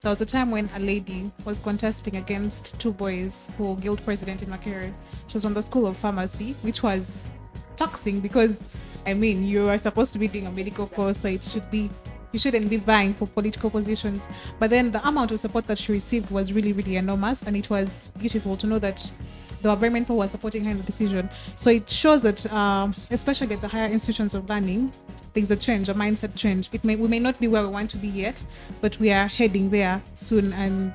There was a time when a lady was contesting against two boys who were guild president in Makere. She was from the School of Pharmacy, which was taxing because, I mean, you are supposed to be doing a medical course, so you shouldn't be vying for political positions. But then the amount of support that she received was really, really enormous, and it was beautiful to know that there were very many people who were supporting her in the decision. So it shows that, especially at the higher institutions of learning, there's a change, a mindset change. We may not be where we want to be yet, but we are heading there soon, and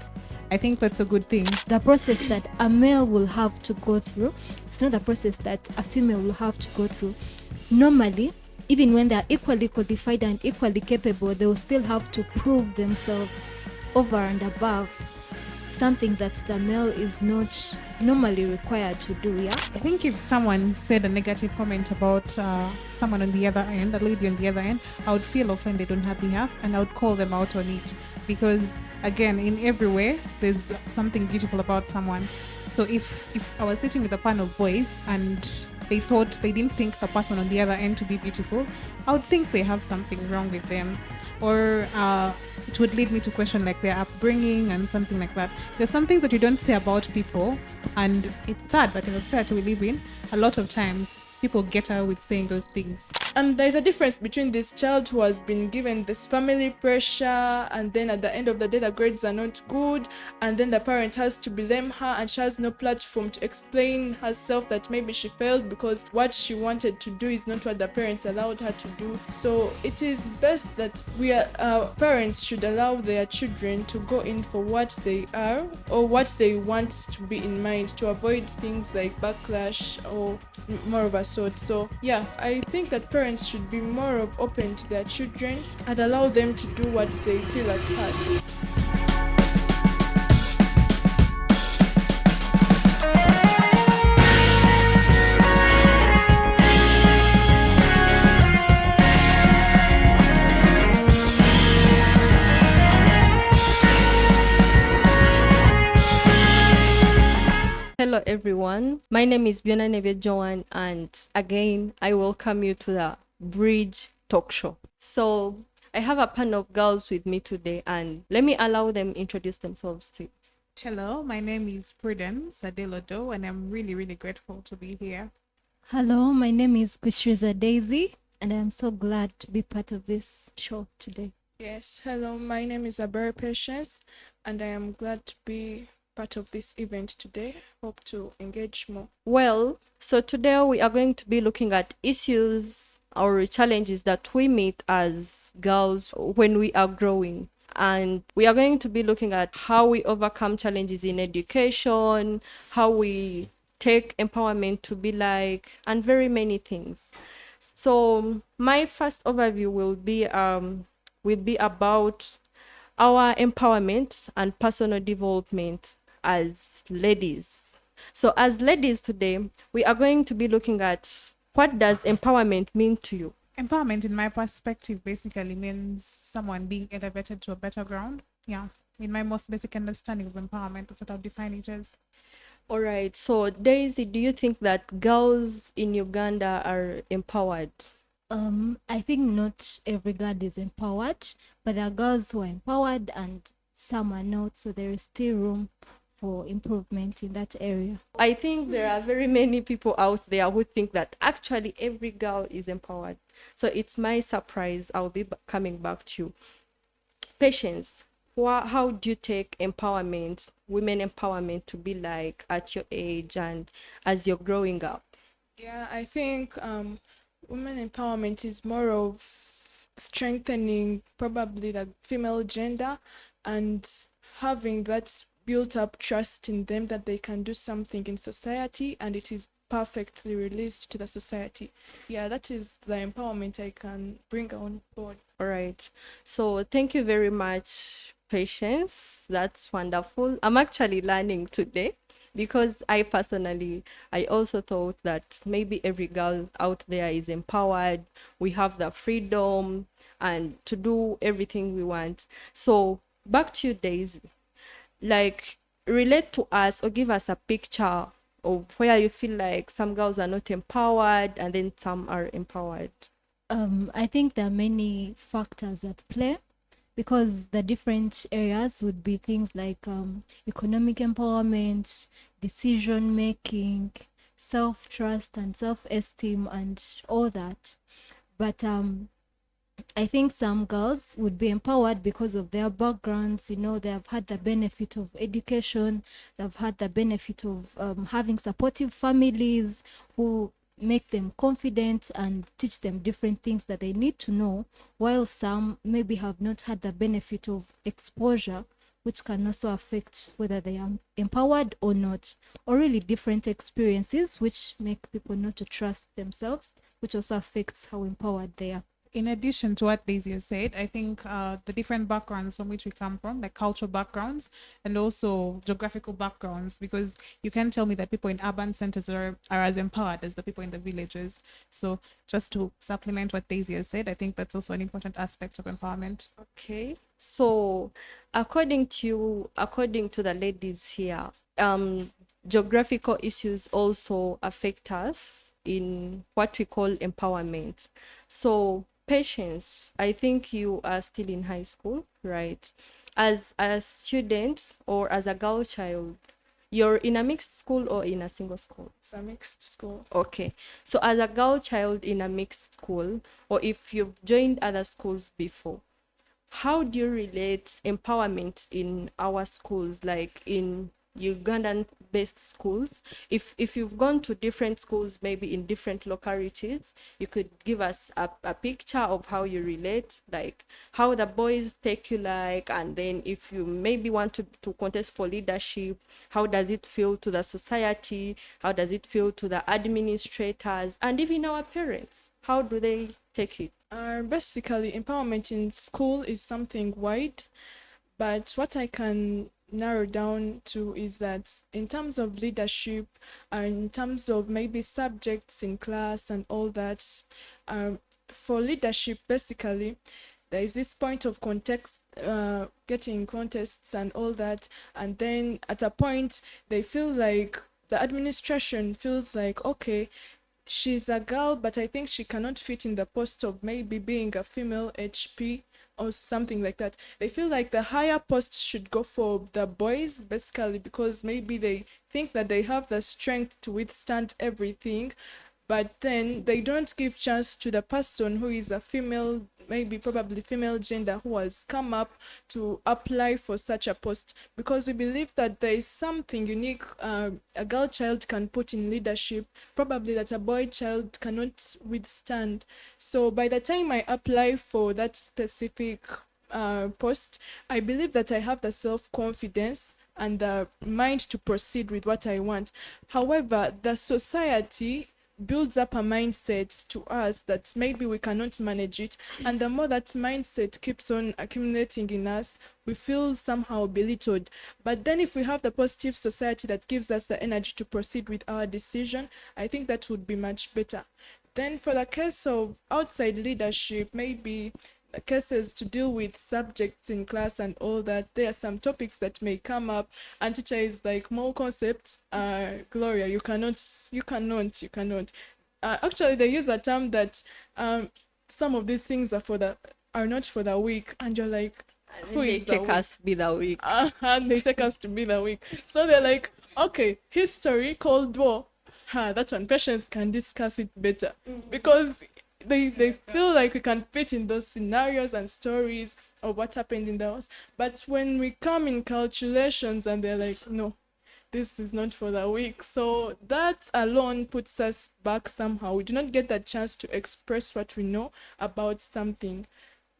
I think that's a good thing. The process that a male will have to go through, it's not a process that a female will have to go through. Normally, even when they are equally qualified and equally capable, they will still have to prove themselves over and above something that the male is not normally required to do. Yeah, I think if someone said a negative comment about someone on the other end, a lady on the other end, I would feel offended on her behalf, and I would call them out on it, because again, in every way there's something beautiful about someone. So if I was sitting with a panel of boys and they didn't think the person on the other end to be beautiful, I would think they have something wrong with them, or it would lead me to question like their upbringing and something like that. There's some things that you don't say about people, and it's sad that in the society we live in, a lot of times people get away with saying those things. And there's a difference between this child who has been given this family pressure, and then at the end of the day the grades are not good, and then the parent has to blame her, and she has no platform to explain herself that maybe she failed because what she wanted to do is not what the parents allowed her to do. So it is best that parents should allow their children to go in for what they are or what they want to be in mind, to avoid things like backlash or more of a sort. So yeah, I think that parents should be more open to their children and allow them to do what they feel at heart. Hello everyone, my name is Biona Neve Joan, and again I welcome you to the Bridge Talk Show. So I have a panel of girls with me today, and let me allow them introduce themselves to you. Hello, my name is Prudence Adelodo, and I'm really, really grateful to be here. hello, my name is Kushriza Daisy, and I am so glad to be part of this show today. Yes, hello, my name is Abara Patience, and I am glad to be part of this event today. Hope to engage more. Well, so today we are going to be looking at issues or challenges that we meet as girls when we are growing. And we are going to be looking at how we overcome challenges in education, how we take empowerment to be like, and very many things. So my first overview will be about our empowerment and personal development as ladies. So as ladies today, we are going to be looking at what does empowerment mean to you? Empowerment, in my perspective, basically means someone being elevated to a better ground. Yeah, in my most basic understanding of empowerment, that's what I'll define it as. All right. So Daisy, do you think that girls in Uganda are empowered? I think not every girl is empowered, but there are girls who are empowered and some are not, so there is still room for improvement in that area. I think there are very many people out there who think that actually every girl is empowered. So it's my surprise. I'll be coming back to you. Patience, how do you take empowerment, women empowerment, to be like at your age and as you're growing up? Yeah, I think women empowerment is more of strengthening probably the female gender and having that built up trust in them that they can do something in society and it is perfectly released to the society. Yeah, that is the empowerment I can bring on board. All right. So thank you very much, Patience. That's wonderful. I'm actually learning today because I also thought that maybe every girl out there is empowered. We have the freedom and to do everything we want. So back to you, Daisy. Like, relate to us or give us a picture of where you feel like some girls are not empowered and then some are empowered. I think there are many factors at play. because the different areas would be things like economic empowerment, decision making, self trust, and self esteem, and all that. But I think some girls would be empowered because of their backgrounds. You know, they have had the benefit of education, they've had the benefit of having supportive families who make them confident and teach them different things that they need to know, while some maybe have not had the benefit of exposure, which can also affect whether they are empowered or not, or really different experiences which make people not to trust themselves, which also affects how empowered they are. In addition to what Daisy has said, I think the different backgrounds from which we come from, like cultural backgrounds and also geographical backgrounds, because you can tell me that people in urban centers are as empowered as the people in the villages. So just to supplement what Daisy has said, I think that's also an important aspect of empowerment. Okay. So according to the ladies here, geographical issues also affect us in what we call empowerment. So patience, I think you are still in high school, right? As a student or as a girl child, you're in a mixed school or in a single school? It's a mixed school. Okay. So as a girl child in a mixed school, or if you've joined other schools before, how do you relate empowerment in our schools, like in Ugandan based schools? If you've gone to different schools, maybe in different localities, you could give us a picture of how you relate, like how the boys take you, like, and then if you maybe want to contest for leadership, how does it feel to the society, how does it feel to the administrators, and even our parents, how do they take it? Basically, empowerment in school is something wide, but what I can narrow down to is that in terms of leadership and in terms of maybe subjects in class and all that, for leadership, basically, there is this point of context, getting contests and all that, and then at a point they feel like the administration feels like, okay, she's a girl, but I think she cannot fit in the post of maybe being a female HP or something like that. They feel like the higher post should go for the boys, basically, because maybe they think that they have the strength to withstand everything, but then they don't give chance to the person who is a female, maybe probably female gender, who has come up to apply for such a post, because we believe that there is something unique a girl child can put in leadership, probably that a boy child cannot withstand. So by the time I apply for that specific post, I believe that I have the self-confidence and the mind to proceed with what I want. However, the society builds up a mindset to us that maybe we cannot manage it, and the more that mindset keeps on accumulating in us, we feel somehow belittled. But then if we have the positive society that gives us the energy to proceed with our decision, I think that would be much better. Then for the case of outside leadership, maybe cases to deal with subjects in class and all that, there are some topics that may come up and teacher is like, more concepts, Gloria, you cannot. Actually they use a term that some of these things are not for the weak, and you're like, who They is the take weak? us be the weak. And they take us to be the weak. So they're like, okay, history, Cold War, that one, patients can discuss it better, because they feel like we can fit in those scenarios and stories of what happened in the house. But when we come in calculations and they're like, no, this is not for the weak. So that alone puts us back somehow. We do not get that chance to express what we know about something.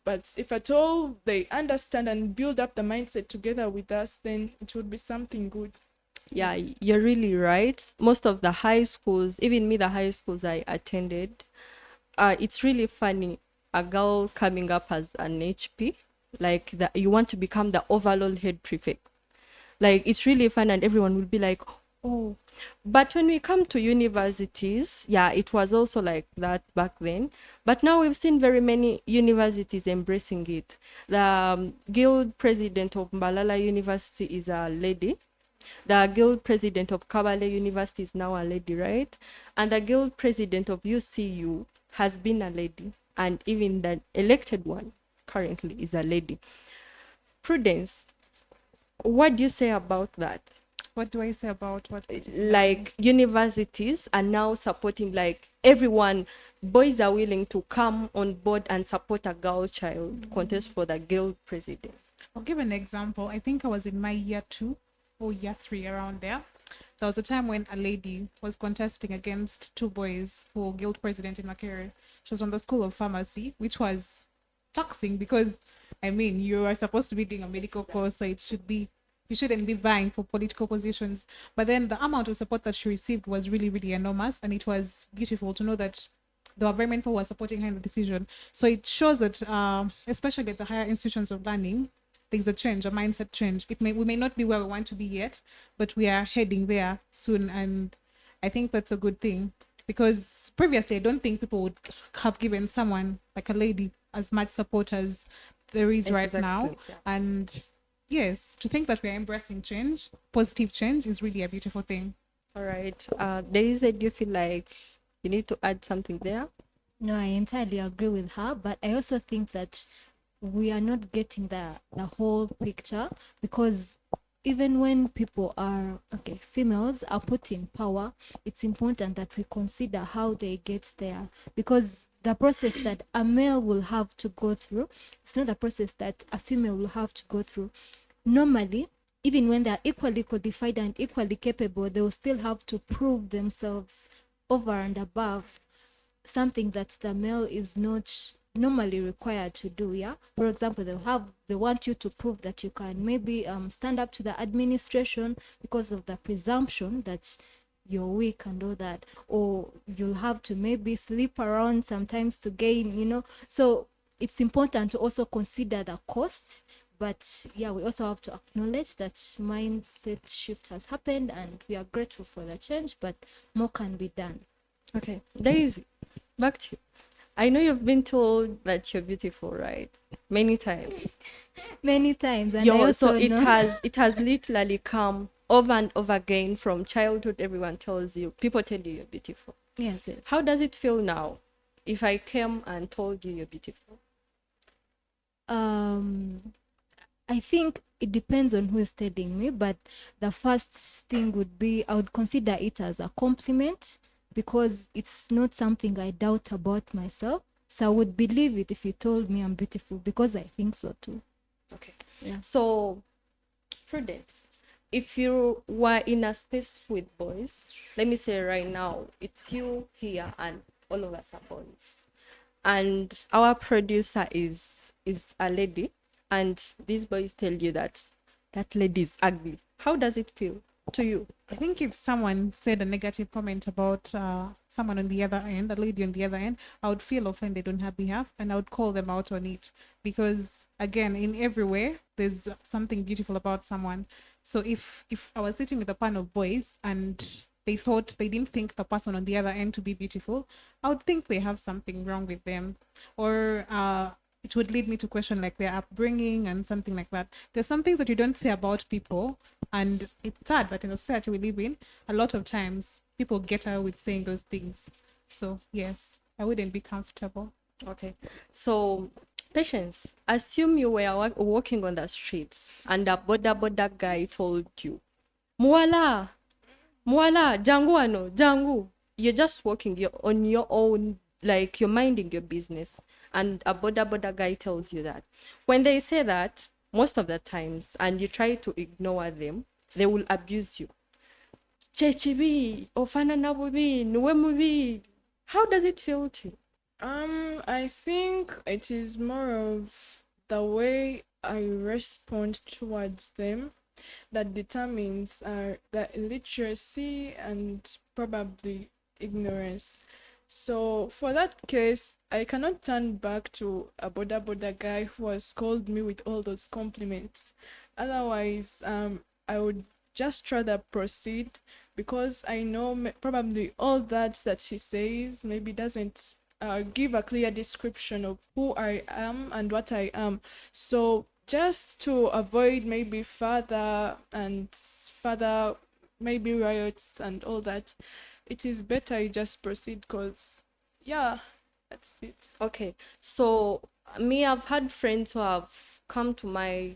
But if at all they understand and build up the mindset together with us, then it would be something good. Yeah, Yes. you're really right. Most of the high schools, even me, the high schools I attended, it's really funny. A girl coming up as an HP, like that, you want to become the overall head prefect. Like it's really fun, and everyone will be like, oh. But when we come to universities, yeah, it was also like that back then. But now we've seen very many universities embracing it. The guild president of Mbalala University is a lady. The guild president of Kabale University is now a lady, right? And the guild president of UCU has been a lady, and even the elected one currently is a lady. Prudence, what do you say about that? What do I say about what? Like universities are now supporting, like everyone, boys are willing to come on board and support a girl child contest for the girl president. I'll give an example. I think I was in my year 2 or year 3, around there. There was a time when a lady was contesting against 2 boys for guild president in Makere. She was from the School of Pharmacy, which was taxing because, I mean, you are supposed to be doing a medical course, so you shouldn't be vying for political positions. But then the amount of support that she received was really, really enormous, and it was beautiful to know that there were very many people who were supporting her in the decision. So it shows that, especially at the higher institutions of learning, there's a change, a mindset change. We may not be where we want to be yet, but we are heading there soon, and I think that's a good thing, because previously I don't think people would have given someone like a lady as much support as there is right now. Exactly, yeah. And yes, to think that we're embracing change, positive change, is really a beautiful thing. All right. Daisy, do you feel like you need to add something there? No, I entirely agree with her, but I also think that we are not getting the whole picture, because even when people are females are put in power, it's important that we consider how they get there, because the process that a male will have to go through, it's not the process that a female will have to go through. Normally, even when they're equally qualified and equally capable, they will still have to prove themselves over and above something that the male is not normally required to do. Yeah, for example, they want you to prove that you can maybe stand up to the administration because of the presumption that you're weak and all that, or you'll have to maybe sleep around sometimes to gain. So it's important to also consider the cost. But yeah, we also have to acknowledge that mindset shift has happened, and we are grateful for the change, but more can be done. Okay. Daisy, back to you. I know you've been told that you're beautiful, right? Many times. Many times, and I also So it know has literally come over and over again from childhood. Everyone tells you, people tell you you're beautiful. yes. How does it feel now if I came and told you you're beautiful? I think it depends on who is telling me, but the first thing would be I would consider it as a compliment, because it's not something I doubt about myself. So I would believe it if you told me I'm beautiful, because I think so too. Okay. Yeah. So, Prudence, if you were in a space with boys, let me say right now, it's you here and all of us are boys. And our producer is a lady, and these boys tell you that that lady is ugly. How does it feel to you? I think if someone said a negative comment about someone on the other end, a lady on the other end, I would feel offended on her behalf, and I would call them out on it, because again, in every way, there's something beautiful about someone. So if I was sitting with a pan of boys and they didn't think the person on the other end to be beautiful, I would think they have something wrong with them, or it would lead me to question like their upbringing and something like that. There's some things that you don't say about people, and it's sad that in the society we live in, a lot of times people get away with saying those things. So yes, I wouldn't be comfortable. Okay. So, Patience, assume you were walking on the streets and a boda guy told you, Muala, jangu ano, jangu. You're just walking, you're on your own, like you're minding your business, and a boda guy tells you that. When they say that, most of the times, and you try to ignore them, they will abuse you. Chechibi, ofana na bubi, nuwe mubi. How does it feel to you? I think it is more of the way I respond towards them that determines the illiteracy and probably ignorance. So for that case, I cannot turn back to a boda guy who has called me with all those compliments. Otherwise, I would just rather proceed, because I know probably all that he says maybe doesn't give a clear description of who I am and what I am. So just to avoid maybe further maybe riots and all that, it is better you just proceed, because yeah, that's it. Okay, so me, I've had friends who have come to my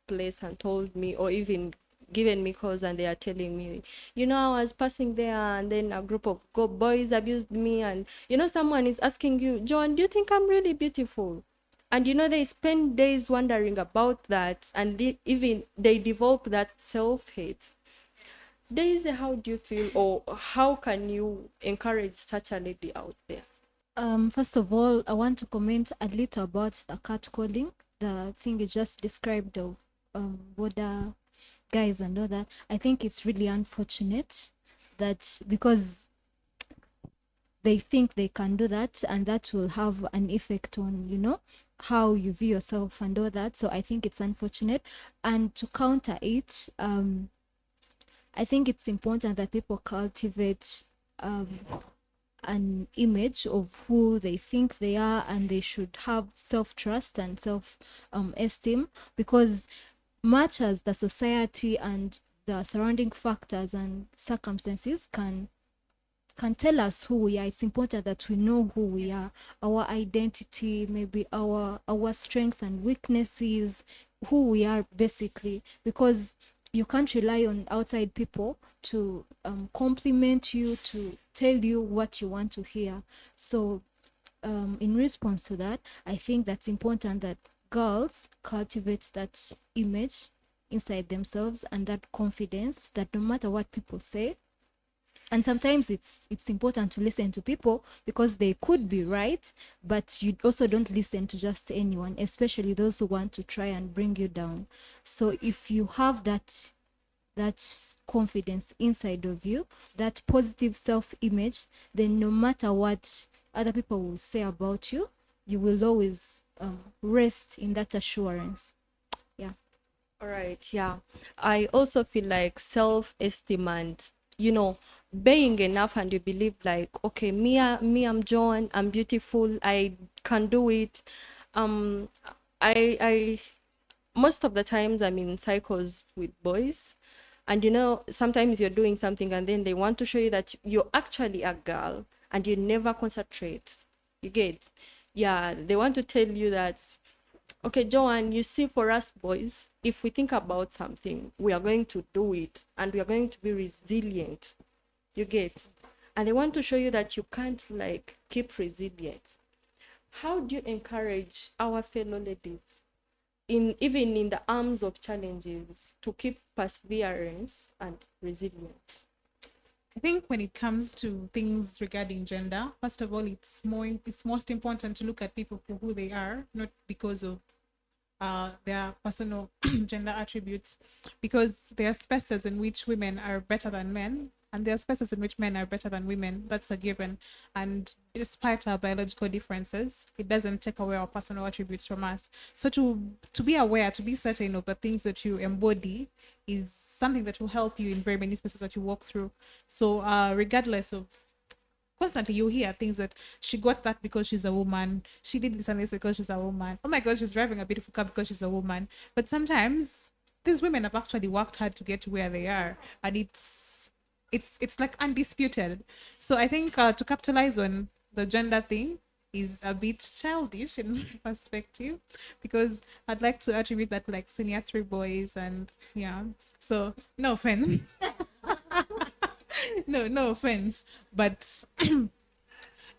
place and told me, or even given me calls, and they are telling me, I was passing there and then a group of boys abused me, and someone is asking you, John, do you think I'm really beautiful? And they spend days wondering about that, and even they develop that self-hate. Daisy, how do you feel, or how can you encourage such a lady out there? First of all, I want to comment a little about the catcalling, the thing you just described of border guys and all that. I think it's really unfortunate that because they think they can do that, and that will have an effect on, how you view yourself and all that. So I think it's unfortunate. And to counter it, I think it's important that people cultivate an image of who they think they are, and they should have self-trust and self-esteem, because much as the society and the surrounding factors and circumstances can tell us who we are, it's important that we know who we are, our identity, maybe our strengths and weaknesses, who we are basically, because you can't rely on outside people to compliment you, to tell you what you want to hear. So in response to that, I think that's important that girls cultivate that image inside themselves and that confidence that no matter what people say, and sometimes it's important to listen to people because they could be right, but you also don't listen to just anyone, especially those who want to try and bring you down. So if you have that confidence inside of you, that positive self-image, then no matter what other people will say about you, you will always rest in that assurance. Yeah. All right, yeah. I also feel like self-esteem and, being enough, and you believe like, okay, I'm John, I'm beautiful, I can do it. I most of the times I'm in cycles with boys, and sometimes you're doing something and then they want to show you that you're actually a girl, and you never concentrate. You get? Yeah, they want to tell you that, okay, Joanne, you see, for us boys, if we think about something, we are going to do it, and we are going to be resilient. You get? And they want to show you that you can't like keep resilient. How do you encourage our fellow ladies, even in the arms of challenges, to keep perseverance and resilience? I think when it comes to things regarding gender, first of all, it's most important to look at people for who they are, not because of their personal gender attributes, because there are spaces in which women are better than men, and there are spaces in which men are better than women. That's a given. And despite our biological differences, it doesn't take away our personal attributes from us. So to be aware, to be certain of the things that you embody is something that will help you in very many spaces that you walk through. So regardless of, constantly you hear things that she got that because she's a woman, she did this and this because she's a woman, oh my god, she's driving a beautiful car because she's a woman. But sometimes these women have actually worked hard to get to where they are, and it's like undisputed. So I think to capitalize on the gender thing is a bit childish in my perspective, because I'd like to attribute that to like senior three boys, and yeah, so no offense. No offense, but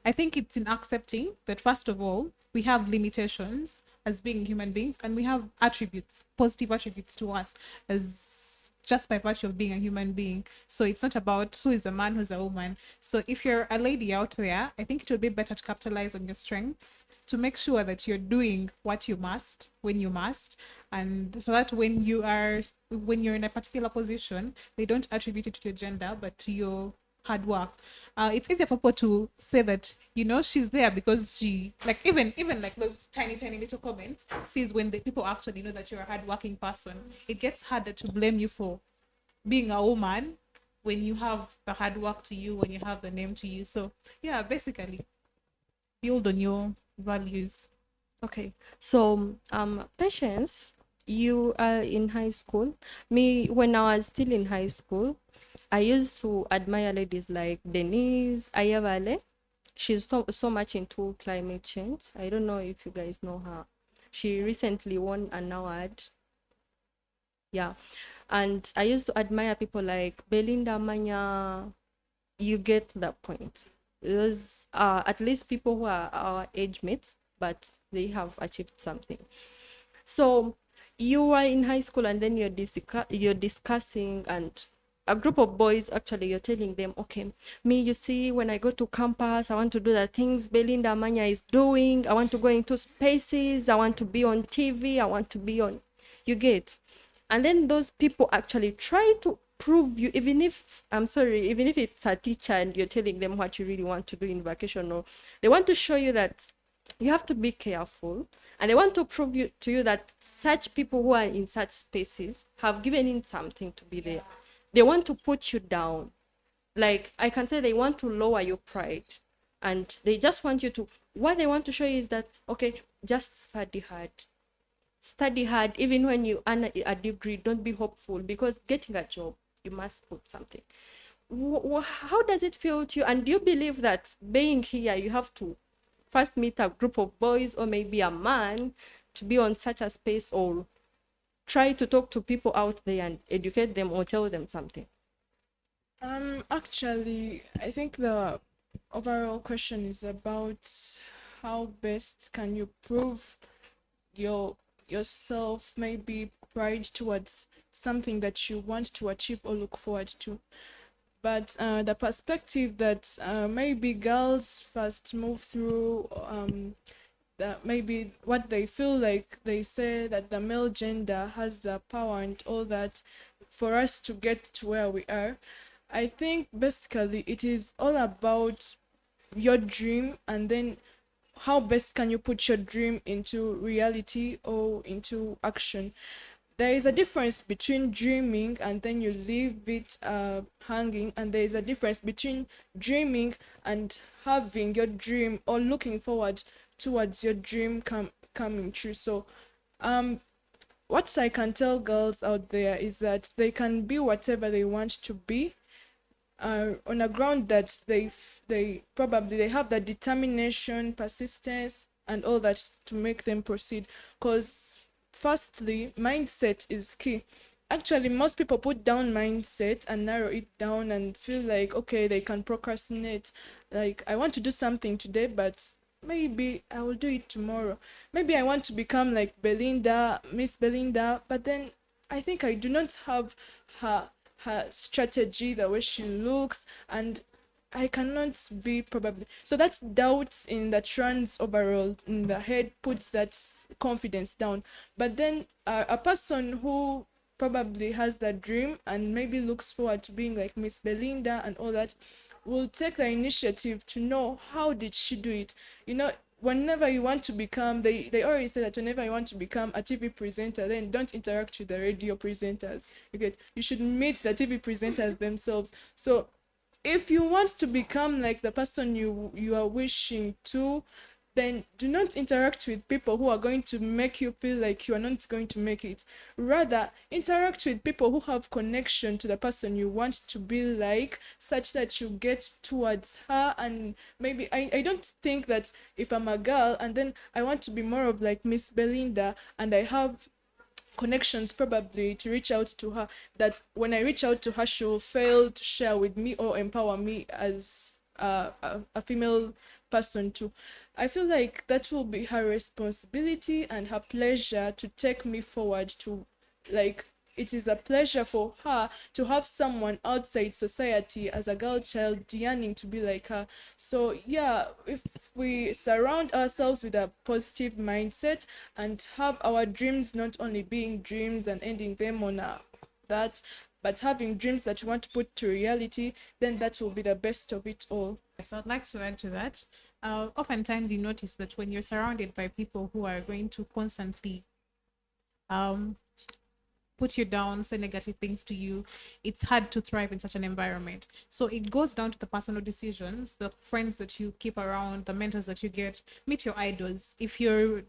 I think it's in accepting that, first of all, we have limitations as being human beings, and we have attributes, positive attributes to us as just by virtue of being a human being. So it's not about who is a man, who's a woman. So if you're a lady out there, I think it would be better to capitalize on your strengths, to make sure that you're doing what you must when you must, and so that when you're in a particular position, they don't attribute it to your gender but to your hard work. It's easier for people to say that she's there because she, like, even like those tiny little comments sees when the people actually know that you're a hardworking person. It gets harder to blame you for being a woman when you have the hard work to you, when you have the name to you. So yeah, basically build on your values. Okay, so Patience, you are in high school. Me, when I was still in high school, I used to admire ladies like Denise Ayavale. She's so much into climate change. I don't know if you guys know her. She recently won an award Yeah. And I used to admire people like Belinda Manya. You get that point. Those are at least people who are our age mates, but they have achieved something. So you are in high school and then you're discussing, and a group of boys, actually, you're telling them, okay, me, you see, when I go to campus, I want to do the things Belinda Manya is doing. I want to go into spaces. I want to be on TV. I want to be on, you get. And then those people actually try to prove you, even if, I'm sorry, even if it's a teacher and you're telling them what you really want to do in vacation, or they want to show you that you have to be careful, and they want to prove to you that such people who are in such spaces have given in something to be there. They want to put you down. Like, I can say they want to lower your pride, and they just want you to, what they want to show you is that, okay, just study hard. Even when you earn a degree, don't be hopeful, because getting a job, you must put something. How does it feel to you? And do you believe that being here, you have to first meet a group of boys or maybe a man to be on such a space, or try to talk to people out there and educate them or tell them something? Actually, I think the overall question is about how best can you prove your yourself, maybe pride towards something that you want to achieve or look forward to. But the perspective that maybe girls first move through, that maybe what they feel like, they say that the male gender has the power and all that for us to get to where we are. I think basically it is all about your dream, and then how best can you put your dream into reality or into action. There is a difference between dreaming and then you leave it hanging, and there is a difference between dreaming and having your dream or looking forward towards your dream coming true. So what I can tell girls out there is that they can be whatever they want to be, on a ground that they probably they have the determination, persistence, and all that to make them proceed. Because firstly, mindset is key. Actually, most people put down mindset and narrow it down and feel like, okay, they can procrastinate. Like, I want to do something today, but maybe I will do it tomorrow. Maybe I want to become like Belinda, Miss Belinda, but then I think I do not have her strategy, the way she looks, and I cannot be probably. So that doubt in that runs overall in the head puts that confidence down. But then a person who probably has that dream and maybe looks forward to being like Miss Belinda and all that will take the initiative to know how did she do it. You know, whenever you want to become, they always say that whenever you want to become a TV presenter, then don't interact with the radio presenters. You should meet the TV presenters themselves. So if you want to become like the person you are wishing to, then do not interact with people who are going to make you feel like you are not going to make it. Rather, interact with people who have connection to the person you want to be like, such that you get towards her. And maybe I don't think that if I'm a girl and then I want to be more of like Miss Belinda, and I have connections probably to reach out to her, that when I reach out to her, she will fail to share with me or empower me as a female person too. I feel like that will be her responsibility and her pleasure to take me forward to, like, it is a pleasure for her to have someone outside society as a girl child yearning to be like her. So yeah, if we surround ourselves with a positive mindset and have our dreams not only being dreams and ending them on that, but having dreams that we want to put to reality, then that will be the best of it all. Yes, I'd like to add to that. Oftentimes, you notice that when you're surrounded by people who are going to constantly um, put you down, say negative things to you, it's hard to thrive in such an environment. So it goes down to the personal decisions, the friends that you keep around, the mentors that you get. Meet your idols. If you're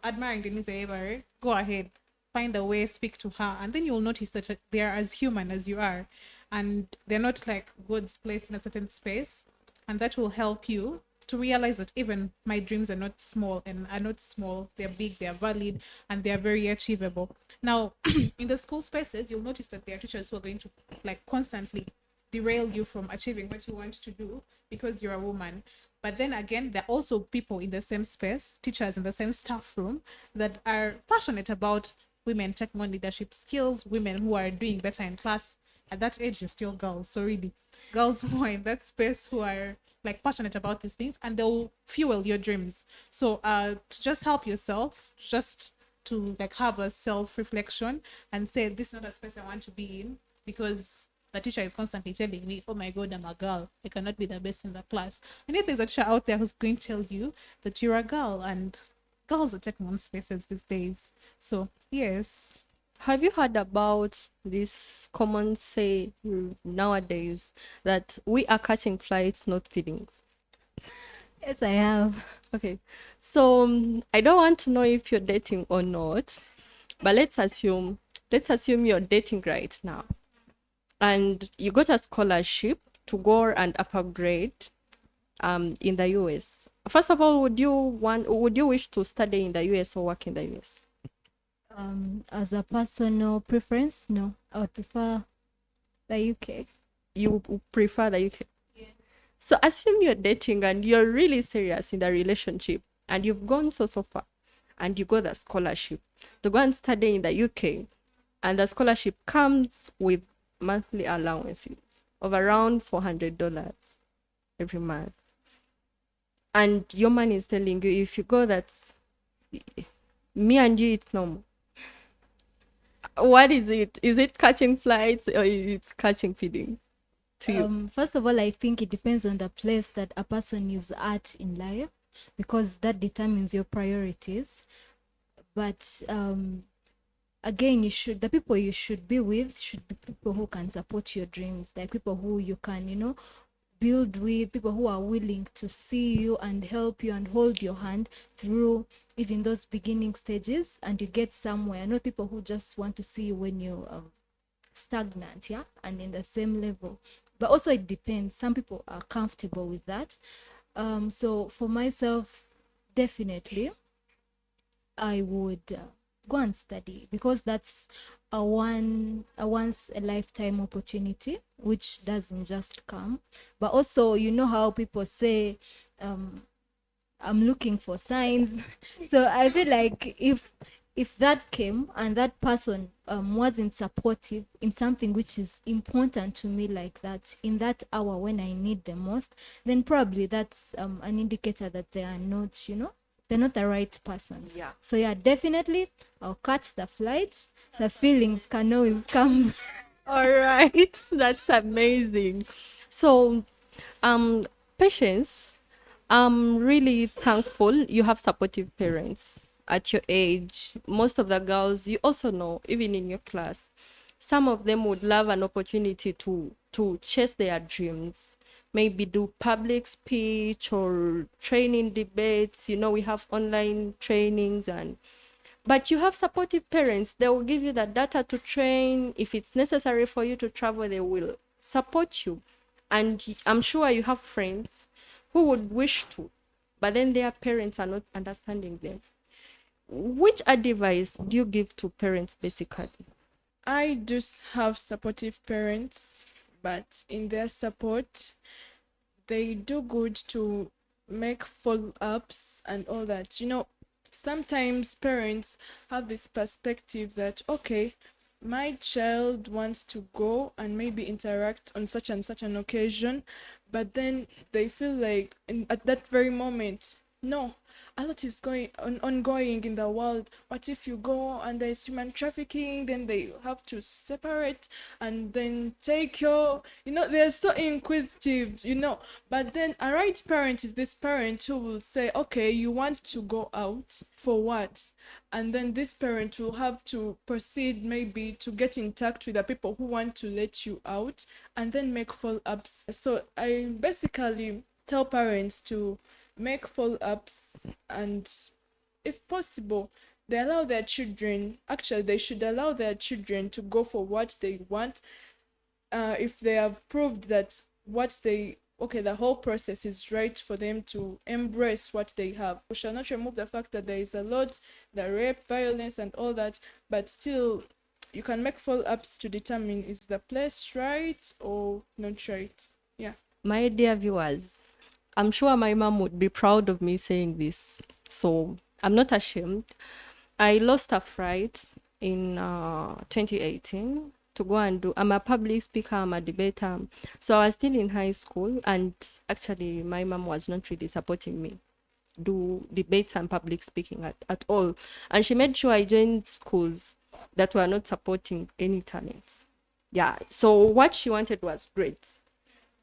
admiring Denise Ebare, go ahead, find a way, speak to her, and then you'll notice that they are as human as you are, and they're not like goods placed in a certain space, and that will help you to realize that even my dreams are not small and are not small, they're big, they're valid, and they're very achievable. Now, in the school spaces, you'll notice that there are teachers who are going to like constantly derail you from achieving what you want to do because you're a woman. But then again, there are also people in the same space, teachers in the same staff room, that are passionate about women taking on leadership skills, women who are doing better in class. At that age, you're still girls. So really, girls who are in that space who are like passionate about these things, and they'll fuel your dreams. So to just help yourself, just to like have a self-reflection and say, this is not a space I want to be in, because the teacher is constantly telling me, oh my God, I'm a girl, I cannot be the best in the class. And yet there's a teacher out there who's going to tell you that you're a girl, and girls are taking on spaces these days. So yes. Have you heard about this common say nowadays that we are catching flights, not feelings? Yes, I have. Okay, so I don't want to know if you're dating or not, but let's assume you're dating right now, and you got a scholarship to go and upgrade in the US. First of all, would you wish to study in the US or work in the US? As a personal preference, no, I would prefer the UK. You prefer the UK? So assume you're dating and you're really serious in the relationship and you've gone so far and you got the scholarship to go and study in the UK, and the scholarship comes with monthly allowances of around $400 every month. And your man is telling you, if you go, that's me and you, it's normal. What is it? Is it catching flights or is it catching feelings to you? First of all, I think it depends on the place that a person is at in life, because that determines your priorities. But again, the people you should be with should be people who can support your dreams, like people who you can, build with, people who are willing to see you and help you and hold your hand through even those beginning stages, and you get somewhere. Not people who just want to see you when you're stagnant, yeah, and in the same level. But also it depends. Some people are comfortable with that. So for myself, definitely I would go and study, because that's a once a lifetime opportunity which doesn't just come. But also, you know how people say, I'm looking for signs. So I feel like if that came and that person wasn't supportive in something which is important to me, like that, in that hour when I need the most, then probably that's an indicator that they are not, they're not the right person. Yeah. So yeah, definitely I'll catch the flight. The feelings can always come. All right, that's amazing. So, Patience, I'm really thankful you have supportive parents at your age. Most of the girls, you also know, even in your class, some of them would love an opportunity to chase their dreams, maybe do public speech or training debates. We have online trainings, but you have supportive parents. They will give you the data to train. If it's necessary for you to travel, they will support you. And I'm sure you have friends who would wish to, but then their parents are not understanding them. Which advice do you give to parents basically? I do have supportive parents, but in their support, they do good to make follow-ups and all that. Sometimes parents have this perspective that, okay, my child wants to go and maybe interact on such and such an occasion, but then they feel like at that very moment, no, a lot is ongoing in the world. What if you go and there's human trafficking? Then they have to separate and then take they're so inquisitive. But then a right parent is this parent who will say, okay, you want to go out for what? And then this parent will have to proceed maybe to get in touch with the people who want to let you out and then make follow-ups. So I basically tell parents to make follow-ups, and if possible, they should allow their children to go for what they want, if they have proved that what they okay, the whole process is right for them to embrace what they have. We shall not remove the fact that there is a lot, the rape, violence, and all that, but still, you can make follow-ups to determine is the place right or not right. Yeah. My dear viewers, I'm sure my mom would be proud of me saying this. So I'm not ashamed. I lost a fright in 2018 to go and do. I'm a public speaker, I'm a debater. So I was still in high school, and actually, my mom was not really supporting me do debates and public speaking at all. And she made sure I joined schools that were not supporting any talents. Yeah. So what she wanted was grades.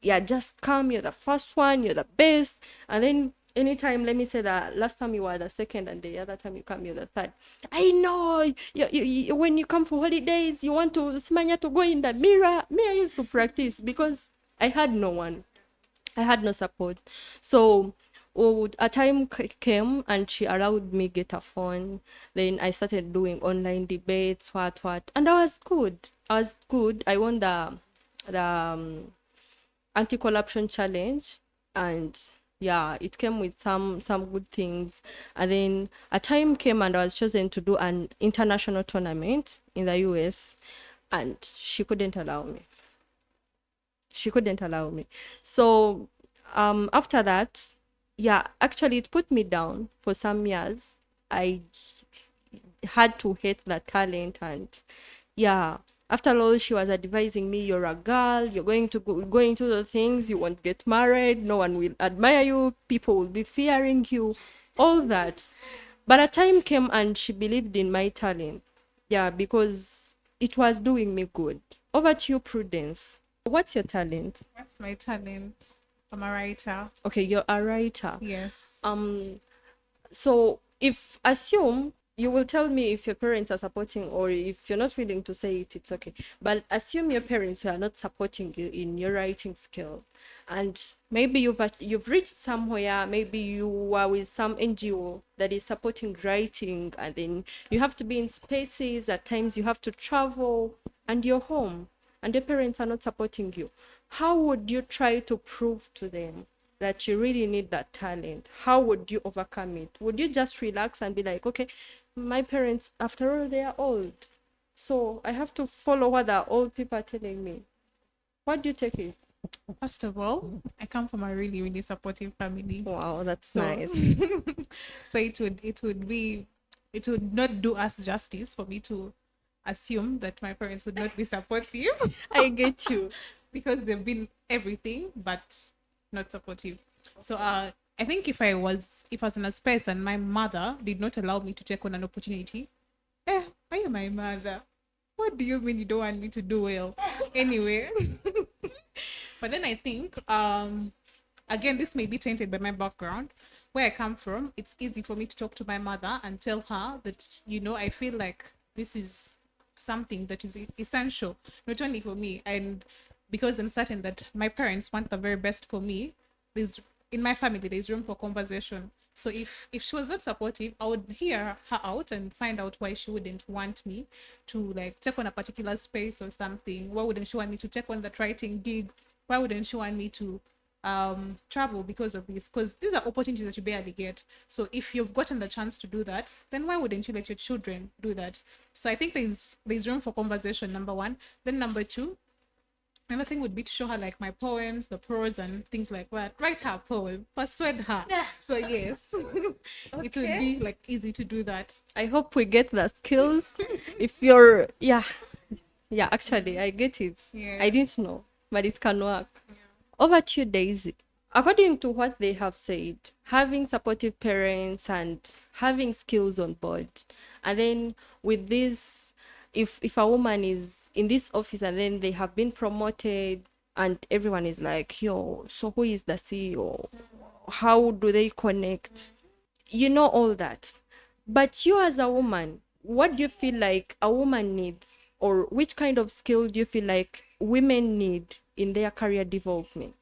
Yeah, just come, you're the first one, you're the best. And then anytime, let me say that last time you were the second and the other time you come, you're the third. I know when you come for holidays, you want to smanya to go in the mirror. Me, I used to practice because I had no one. I had no support. So a time came and she allowed me get a phone. Then I started doing online debates, what. And I was good. I won the anti-corruption challenge, and yeah, it came with some good things. And then a time came and I was chosen to do an international tournament in the US, and she couldn't allow me. So after that, yeah, actually it put me down for some years. I had to hate that talent. And yeah, after all, she was advising me, you're a girl, you're going to go into the things, you won't get married, no one will admire you, people will be fearing you, all that. But a time came and she believed in my talent. Yeah, because it was doing me good. Over to you, Prudence. What's your talent? What's my talent? I'm a writer. Okay, you're a writer. Yes. So if assume you will tell me if your parents are supporting, or if you're not willing to say it, it's okay. But assume your parents are not supporting you in your writing skill, and maybe you've reached somewhere, maybe you are with some NGO that is supporting writing, and then you have to be in spaces, at times you have to travel, and you're home, and your parents are not supporting you. How would you try to prove to them that you really need that talent? How would you overcome it? Would you just relax and be like, okay, my parents, after all, they are old, so I have to follow what the old people are telling me? What do you take it? First of all, I come from a really, really supportive family. Wow, that's So, nice. so it would not do us justice for me to assume that my parents would not be supportive I get you. because they've been everything but not supportive. So I think if I was in a space and my mother did not allow me to take on an opportunity, are you my mother? What do you mean you don't want me to do well? Anyway. But then I think again, this may be tainted by my background. Where I come from, it's easy for me to talk to my mother and tell her that, I feel like this is something that is essential, not only for me, and because I'm certain that my parents want the very best for me. There's in my family, there's room for conversation. So if she was not supportive, I would hear her out and find out why she wouldn't want me to like take on a particular space or something. Why wouldn't she want me to take on that writing gig? Why wouldn't she want me to travel because of this? Because these are opportunities that you barely get. So if you've gotten the chance to do that, then why wouldn't you let your children do that? So I think there's room for conversation, number one. Then number two, another thing would be to show her like my poems, the prose and things like that. Write her a poem, persuade her. So yes, it would be like easy to do that. I hope we get the skills. If you're, yeah, actually, I get it. Yes. I didn't know, but it can work. Over to you, Daisy. According to what they have said, having supportive parents and having skills on board, and then with this, if a woman is in this office and then they have been promoted and everyone is like, yo, so who is the CEO? How do they connect? You know all that. But you as a woman, what do you feel like a woman needs, or which kind of skill do you feel like women need in their career development?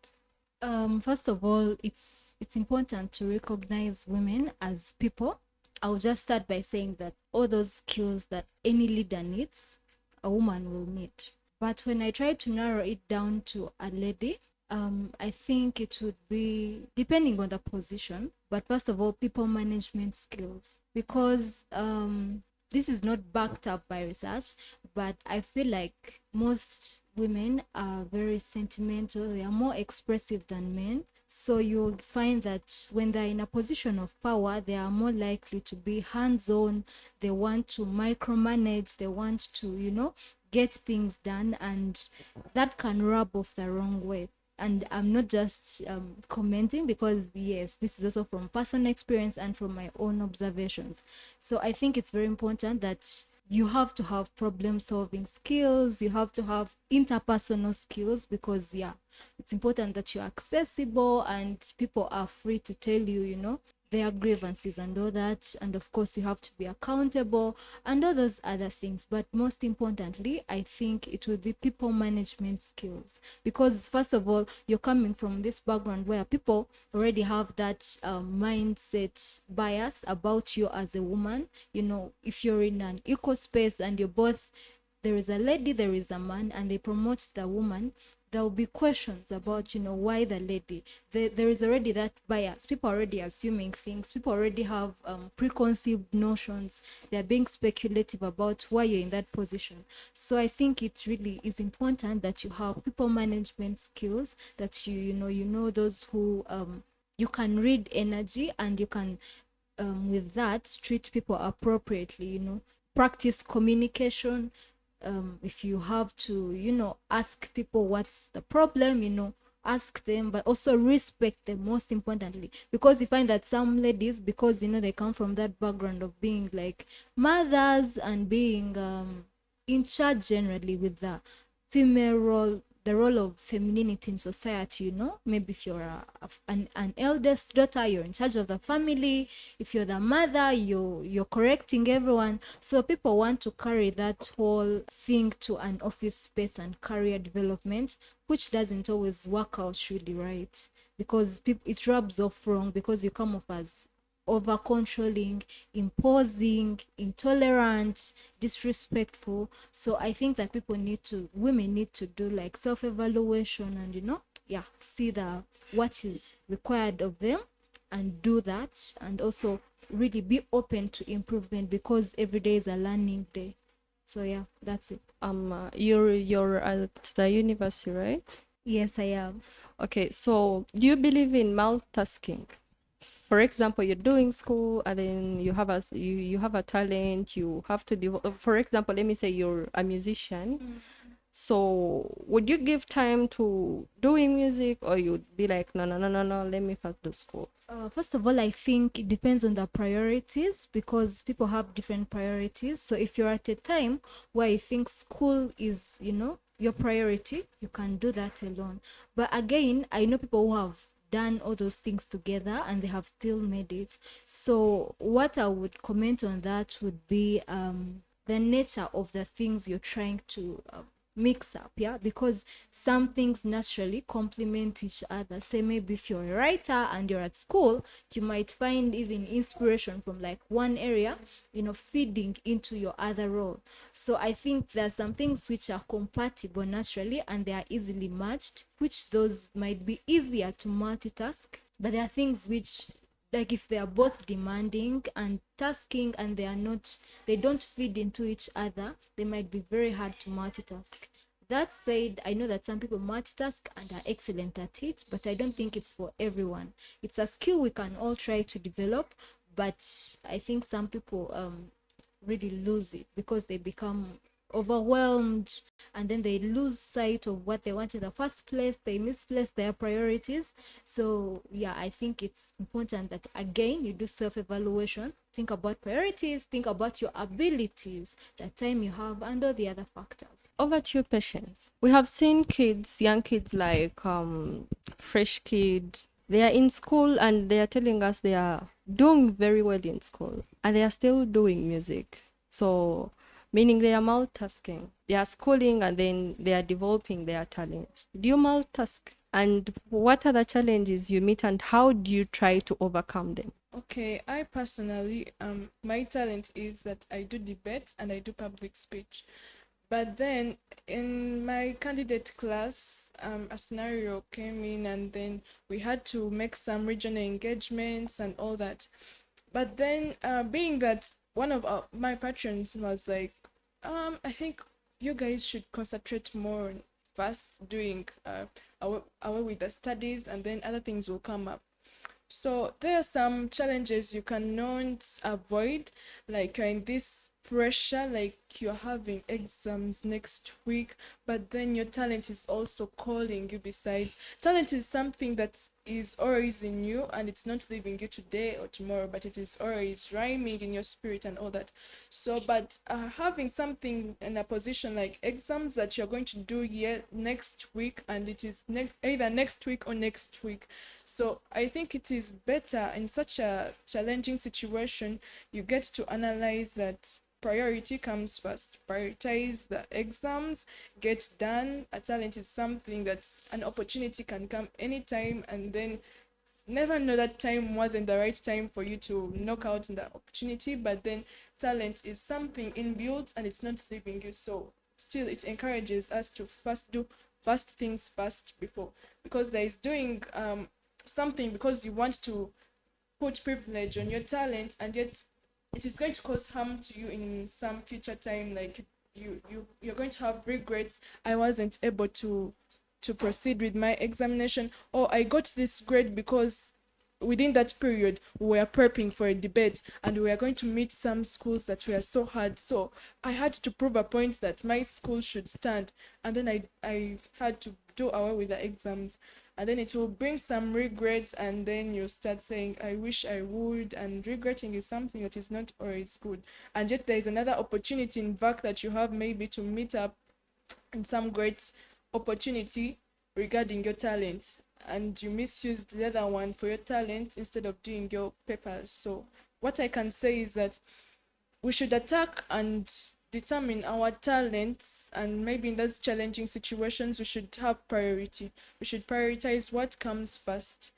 First of all, it's important to recognize women as people. I'll just start by saying that all those skills that any leader needs, a woman will need. But when I try to narrow it down to a lady, I think it would be depending on the position, but first of all, people management skills, because this is not backed up by research, but I feel like most women are very sentimental, they are more expressive than men. So you'll find that when they're in a position of power, they are more likely to be hands on, they want to micromanage, they want to, get things done, and that can rub off the wrong way. And I'm not just commenting, because yes, this is also from personal experience and from my own observations. So I think it's very important that you have to have problem solving skills, you have to have interpersonal skills, because yeah, it's important that you're accessible and people are free to tell you, their grievances and all that. And of course, you have to be accountable and all those other things. But most importantly, I think it would be people management skills, because first of all, you're coming from this background where people already have that mindset bias about you as a woman. If you're in an equal space and you're both, there is a lady, there is a man, and they promote the woman, there will be questions about, why the lady. There is already that bias. People are already assuming things. People already have preconceived notions. They're being speculative about why you're in that position. So I think it really is important that you have people management skills, that you know those who you can read energy, and you can with that treat people appropriately, practice communication. If you have to, ask people what's the problem, ask them, but also respect them, most importantly, because you find that some ladies, because they come from that background of being like mothers and being in charge generally with the female role, the role of femininity in society. Maybe if you're an eldest daughter, you're in charge of the family. If you're the mother, you're correcting everyone. So people want to carry that whole thing to an office space and career development, which doesn't always work out really right, because it rubs off wrong, because you come off as over controlling, imposing, intolerant, disrespectful. So I think that women need to do like self-evaluation, and see what is required of them, and do that, and also really be open to improvement, because every day is a learning day. So yeah, that's it. You're at the university, right? Yes, I am. Okay, so do you believe in multitasking? For example, you're doing school and then you have a talent, you have to develop. For example, let me say you're a musician. So would you give time to doing music, or you'd be like, no, no, no, no, no, let me first do school? First of all, I think it depends on the priorities, because people have different priorities. So if you're at a time where you think school is, your priority, you can do that alone. But again, I know people who have done all those things together and they have still made it. So what I would comment on that would be the nature of the things you're trying to mix up, yeah, because some things naturally complement each other. Say maybe if you're a writer and you're at school, you might find even inspiration from like one area, feeding into your other role. So I think there are some things which are compatible naturally and they are easily matched, which those might be easier to multitask. But there are things which, like if they are both demanding and tasking and they don't feed into each other, they might be very hard to multitask. That said, I know that some people multitask and are excellent at it, but I don't think it's for everyone. It's a skill we can all try to develop, but I think some people really lose it because they become overwhelmed, and then they lose sight of what they want in the first place. They misplace their priorities. So yeah, I think it's important that again you do self-evaluation, think about priorities, think about your abilities, the time you have, and all the other factors. Over to you, Patience. We have seen young kids like fresh kids, they are in school and they are telling us they are doing very well in school and they are still doing music. So meaning they are multitasking. They are schooling and then they are developing their talents. Do you multitask? And what are the challenges you meet and how do you try to overcome them? Okay, I personally, my talent is that I do debate and I do public speech. But then in my candidate class, a scenario came in, and then we had to make some regional engagements and all that. But then, being that one of my patrons was like, I think you guys should concentrate more on first doing away with the studies, and then other things will come up. So there are some challenges you cannot avoid, like you're in this pressure, like you're having exams next week, but then your talent is also calling you. Besides, talent is something that is always in you, and it's not leaving you today or tomorrow, but it is always rhyming in your spirit and all that. So, but having something in a position like exams that you're going to do yet next week, and it is either next week or next week. So I think it is better in such a challenging situation, you get to analyze that priority comes first. Prioritize the exams, get done. A talent is something that an opportunity can come anytime, and then never know that time wasn't the right time for you to knock out the opportunity. But then talent is something inbuilt, and it's not leaving you. So still, it encourages us to first do first things first before, because there is doing something because you want to put privilege on your talent, and yet it is going to cause harm to you in some future time. Like you're going to have regrets. I wasn't able to proceed with my examination, or I got this grade because within that period we were prepping for a debate, and we are going to meet some schools that were so hard, so I had to prove a point that my school should stand, and then I had to do away with the exams, and then it will bring some regret, and then you start saying I wish I would, and regretting is something that is not always good. And yet there is another opportunity in fact that you have, maybe to meet up in some great opportunity regarding your talent, and you misused the other one for your talent instead of doing your papers. So what I can say is that we should attack and determine our talents, and maybe in those challenging situations we should have priority. We should prioritize what comes first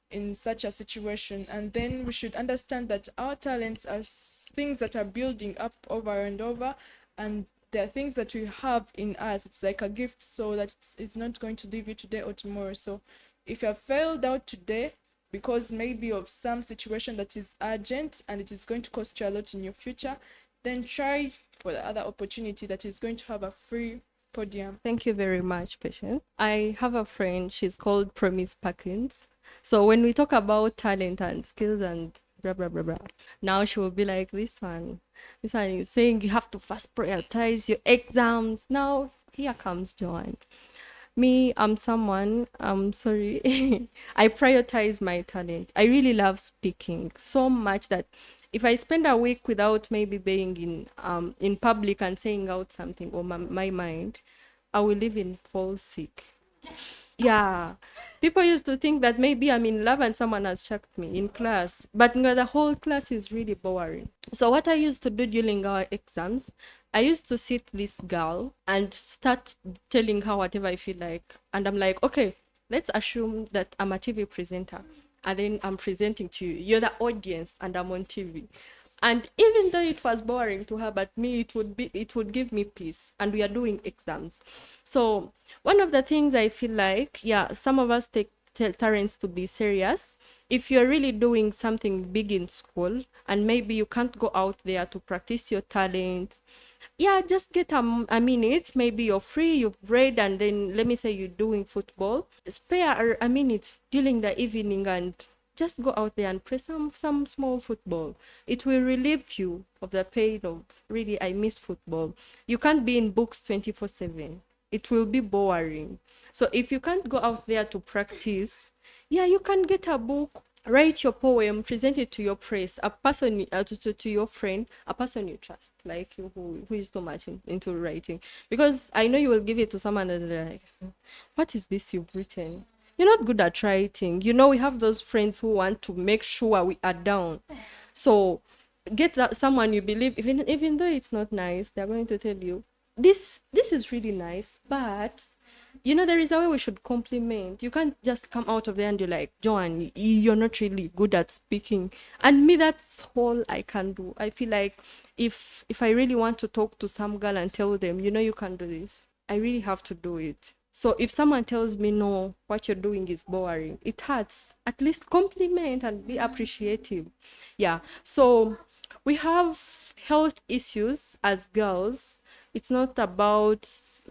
in such a situation, and then we should understand that our talents are things that are building up over and over, and there are things that we have in us. It's like a gift, so that it's not going to leave you today or tomorrow. So if you have failed out today because maybe of some situation that is urgent and it is going to cost you a lot in your future, then try for the other opportunity that is going to have a free podium. Thank you very much, Patience. I have a friend, she's called Promise Perkins. So when we talk about talent and skills and blah, blah, blah, blah, now she will be like, this one is saying you have to first prioritize your exams. Now, here comes Joanne. Me, I'm someone, I'm sorry, I prioritize my talent. I really love speaking so much that if I spend a week without maybe being in public and saying out something or my mind, I will even fall sick. Yeah. People used to think that maybe I'm in love and someone has chucked me in class, but no, the whole class is really boring. So what I used to do during our exams, I used to sit this girl and start telling her whatever I feel like. And I'm like, okay, let's assume that I'm a TV presenter, and then I'm presenting to you. You're the audience and I'm on TV. And even though it was boring to her, but me, it would give me peace. And we are doing exams. So one of the things I feel like, yeah, some of us take talents to be serious. If you're really doing something big in school and maybe you can't go out there to practice your talent, yeah, just get a minute. Maybe you're free, you've read, and then let me say you're doing football. Spare a minute during the evening and just go out there and play some small football. It will relieve you of the pain of really, I miss football. You can't be in books 24/7. It will be boring. So if you can't go out there to practice, yeah, you can get a book, write your poem, present it to your press, a person, to your friend, a person you trust, like you, who is so much into writing. Because I know you will give it to someone and they're like, what is this you've written? You're not good at writing. You know, we have those friends who want to make sure we are down. So get that someone you believe, even though it's not nice, they're going to tell you, this is really nice, but you know, there is a way we should compliment. You can't just come out of there and you're like, Joanne, you're not really good at speaking. And me, that's all I can do. I feel like if I really want to talk to some girl and tell them, you know, you can do this, I really have to do it. So if someone tells me, no, what you're doing is boring, it hurts. At least compliment and be appreciative. Yeah. So we have health issues as girls. It's not about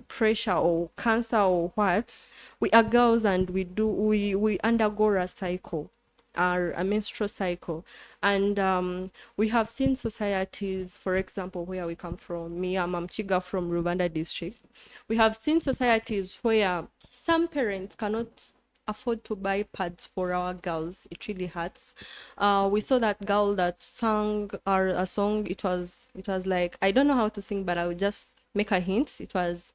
pressure or cancer or what. We are girls and we undergo a cycle, our a menstrual cycle. And we have seen societies, for example, where we come from. Me, I'm Chiga from Rubanda district. We have seen societies where some parents cannot afford to buy pads for our girls. It really hurts. We saw that girl that sang a song. It was like, I don't know how to sing, but I will just make a hint. It was,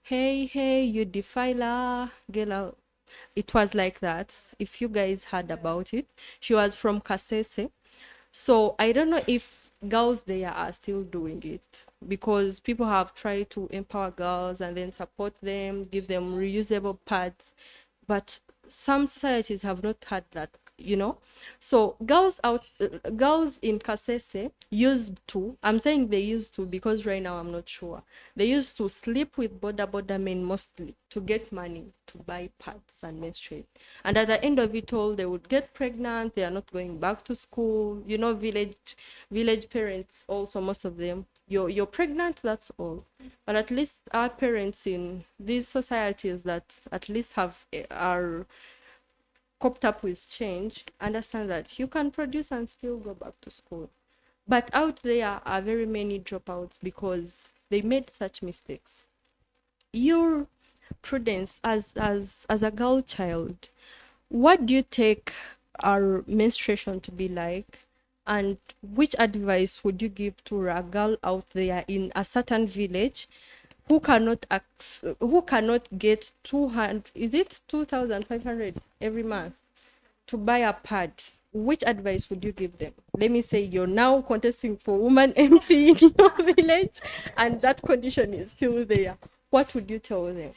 hey hey you defiler girl. It was like that. If you guys heard about it, she was from Kasese. So I don't know if girls there are still doing it, because people have tried to empower girls and then support them, give them reusable pads, but some societies have not had that. So girls in Kasese used to, I'm saying they used to because right now I'm not sure, they used to sleep with border men mostly to get money to buy pads and menstruate. And at the end of it all, they would get pregnant, they are not going back to school. Village parents also, most of them, you're pregnant, that's all. But at least our parents in these societies that at least are coped up with change understand that you can produce and still go back to school. But out there are very many dropouts because they made such mistakes. Your Prudence, as a girl child, what do you take our menstruation to be like, and which advice would you give to a girl out there in a certain village who cannot get 200, is it 2,500 every month to buy a pad? Which advice would you give them? Let me say you're now contesting for woman MP in your village and that condition is still there. What would you tell them?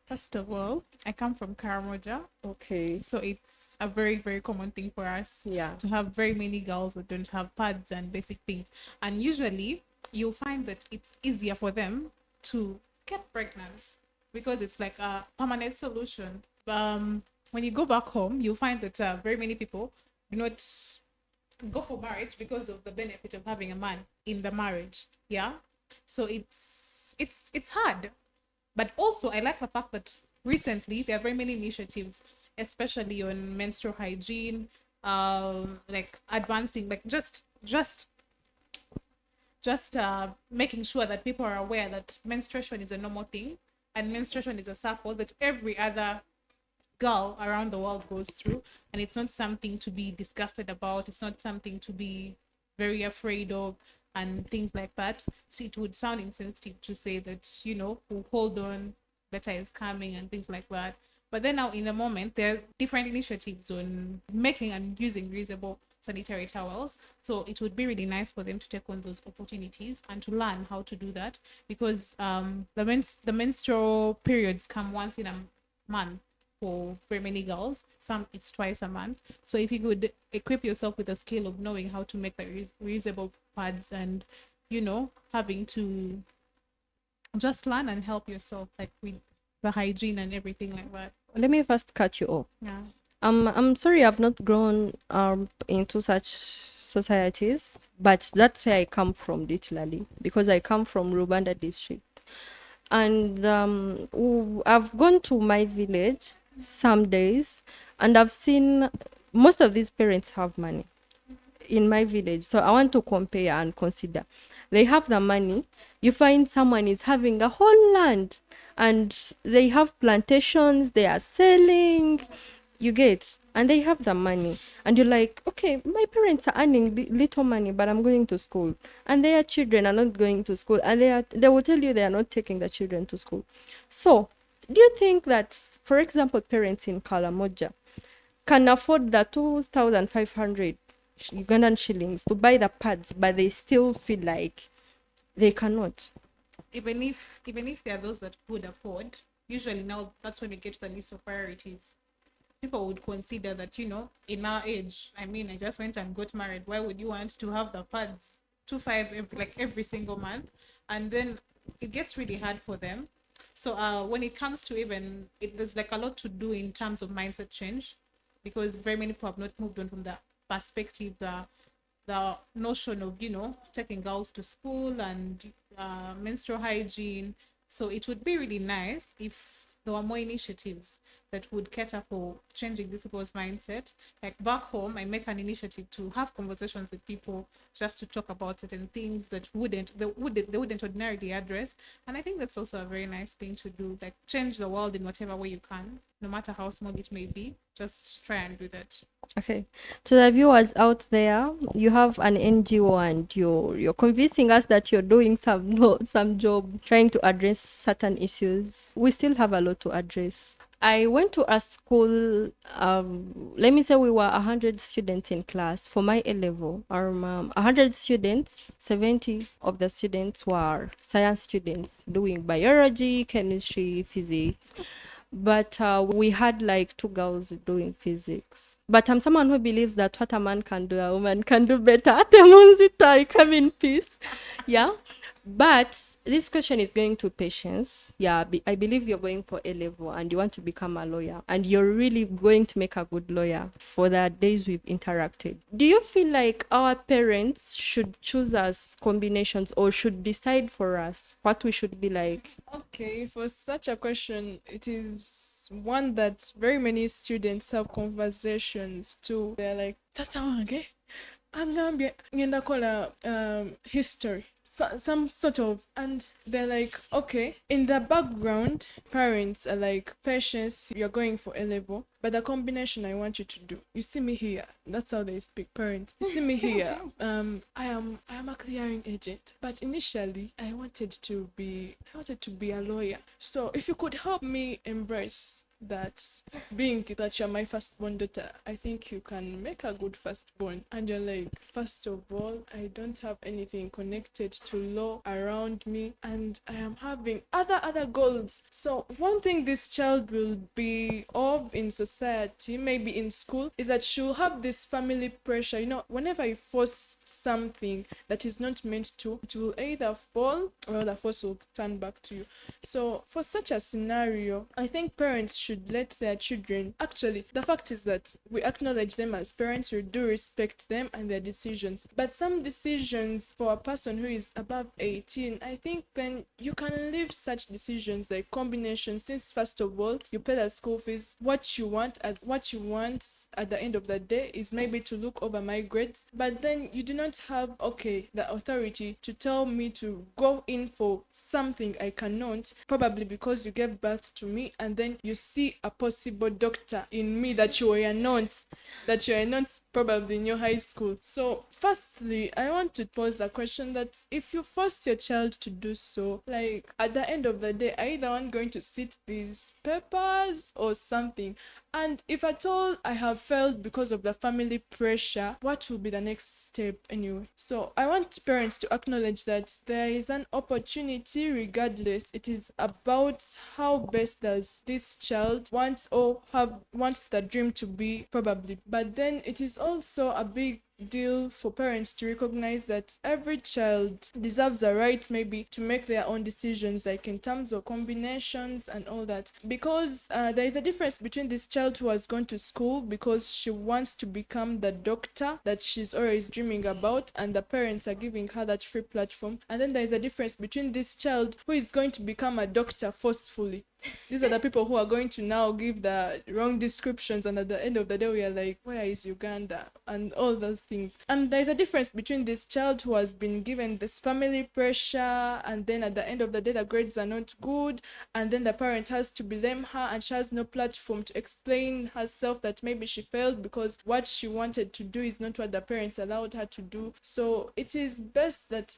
First of all, I come from Karamoja. Okay. So it's a very, very common thing for us Yeah. to have very many girls that don't have pads and basic things. And usually you'll find that it's easier for them to get pregnant because it's like a permanent solution. When you go back home, you'll find that very many people do not go for marriage because of the benefit of having a man in the marriage. Yeah. So it's hard. But also, I like the fact that recently there are very many initiatives, especially on menstrual hygiene, like advancing, like just making sure that people are aware that menstruation is a normal thing and menstruation is a cycle that every other girl around the world goes through, and it's not something to be disgusted about. It's not something to be very afraid of and things like that. So it would sound insensitive to say that, we'll hold on, better is coming and things like that. But then now in the moment, there are different initiatives on making and using reusable sanitary towels. So it would be really nice for them to take on those opportunities and to learn how to do that, because the menstrual periods come once in a month for very many girls. Some it's twice a month. So if you could equip yourself with a skill of knowing how to make the reusable pads and having to just learn and help yourself, like with the hygiene and everything like that. Let me first cut you off. Yeah. I'm sorry I've not grown into such societies, but that's where I come from literally, because I come from Rubanda district. And I've gone to my village some days and I've seen most of these parents have money in my village. So I want to compare and consider. They have the money. You find someone is having a whole land and they have plantations, they are selling, you get, and they have the money. And you're like, okay, my parents are earning little money, but I'm going to school. And their children are not going to school. And they will tell you they are not taking the children to school. So do you think that, for example, parents in Kalamoja can afford the 2,500 Ugandan shillings to buy the pads, but they still feel like they cannot? Even if there are those that could afford, usually now that's when we get to the list of priorities. People would consider that, in our age, I mean, I just went and got married. Why would you want to have the pads 2,500 every single month? And then it gets really hard for them. So when it comes to even it, there's like a lot to do in terms of mindset change, because very many people have not moved on from the perspective, the notion of, you know, taking girls to school and menstrual hygiene. So it would be really nice if there were more initiatives that would cater for changing these people's mindset. Like back home, I make an initiative to have conversations with people just to talk about certain things that they wouldn't ordinarily address. And I think that's also a very nice thing to do. Like change the world in whatever way you can, no matter how small it may be. Just try and do that. Okay. To the viewers out there, you have an NGO and you're convincing us that you're doing some job trying to address certain issues. We still have a lot to address. I went to a school, let me say we were 100 students in class for my A level. 100 students, 70 of the students were science students doing biology, chemistry, physics. But we had like 2 girls doing physics. But I'm someone who believes that what a man can do, a woman can do better. I come in peace. Yeah. But this question is going to patience. Yeah, I believe you're going for A level and you want to become a lawyer, and you're really going to make a good lawyer for the days we've interacted. Do you feel like our parents should choose us combinations or should decide for us what we should be like? Okay, for such a question, it is one that very many students have conversations too. They're like, Tata wange, angambye ngenda kola history. Some sort of, and they're like, okay, in the background parents are like, Patience, you're going for A level, but the combination I want you to do, you see me here, that's how they speak, parents, you see me here, I am a clearing agent, but initially I wanted to be a lawyer, so if you could help me embrace that, being that you're my firstborn daughter, I think you can make a good firstborn. And you're like, first of all, I don't have anything connected to law around me, and I am having other goals. So one thing this child will be of in society, maybe in school, is that she'll have this family pressure. You know, whenever you force something that is not meant to, it will either fall or the force will turn back to you. So for such a scenario, I think parents should let their children, actually the fact is that we acknowledge them as parents, we do respect them and their decisions, but some decisions for a person who is above 18, I think then you can leave such decisions like combinations, since first of all you pay the school fees. What you want at the end of the day is maybe to look over my grades, but then you do not have the authority to tell me to go in for something I cannot, probably because you gave birth to me and then you see a possible doctor in me that you are not probably in your high school. So firstly, I want to pose a question that if you force your child to do so, like at the end of the day, are you the one going to sit these papers or something? And if at all I have failed because of the family pressure, what will be the next step anyway? So I want parents to acknowledge that there is an opportunity regardless. It is about how best does this child wants the dream to be, probably. But then it is also a big deal for parents to recognize that every child deserves a right maybe to make their own decisions, like in terms of combinations and all that, because there is a difference between this child who has gone to school because she wants to become the doctor that she's always dreaming about and the parents are giving her that free platform, and then there is a difference between this child who is going to become a doctor forcefully. These are the people who are going to now give the wrong descriptions, and at the end of the day we are like, where is Uganda and all those things. And there's a difference between this child who has been given this family pressure, and then at the end of the day the grades are not good, and then the parent has to blame her and she has no platform to explain herself that maybe she failed because what she wanted to do is not what the parents allowed her to do. So it is best that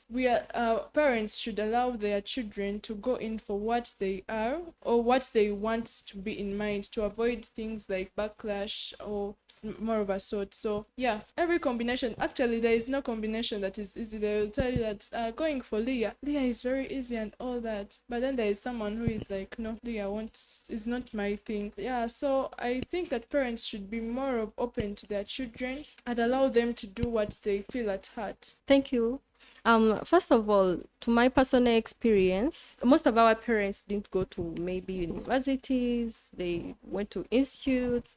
parents should allow their children to go in for what they are or what they want to be in mind, to avoid things like backlash or more of a sort. So yeah, every combination, actually there is no combination that is easy. They will tell you that going for Leah is very easy and all that, but then there is someone who is like, no, Leah is not my thing. Yeah, so I think that parents should be more open to their children and allow them to do what they feel at heart. Thank you. First of all, to my personal experience, most of our parents didn't go to maybe universities, they went to institutes,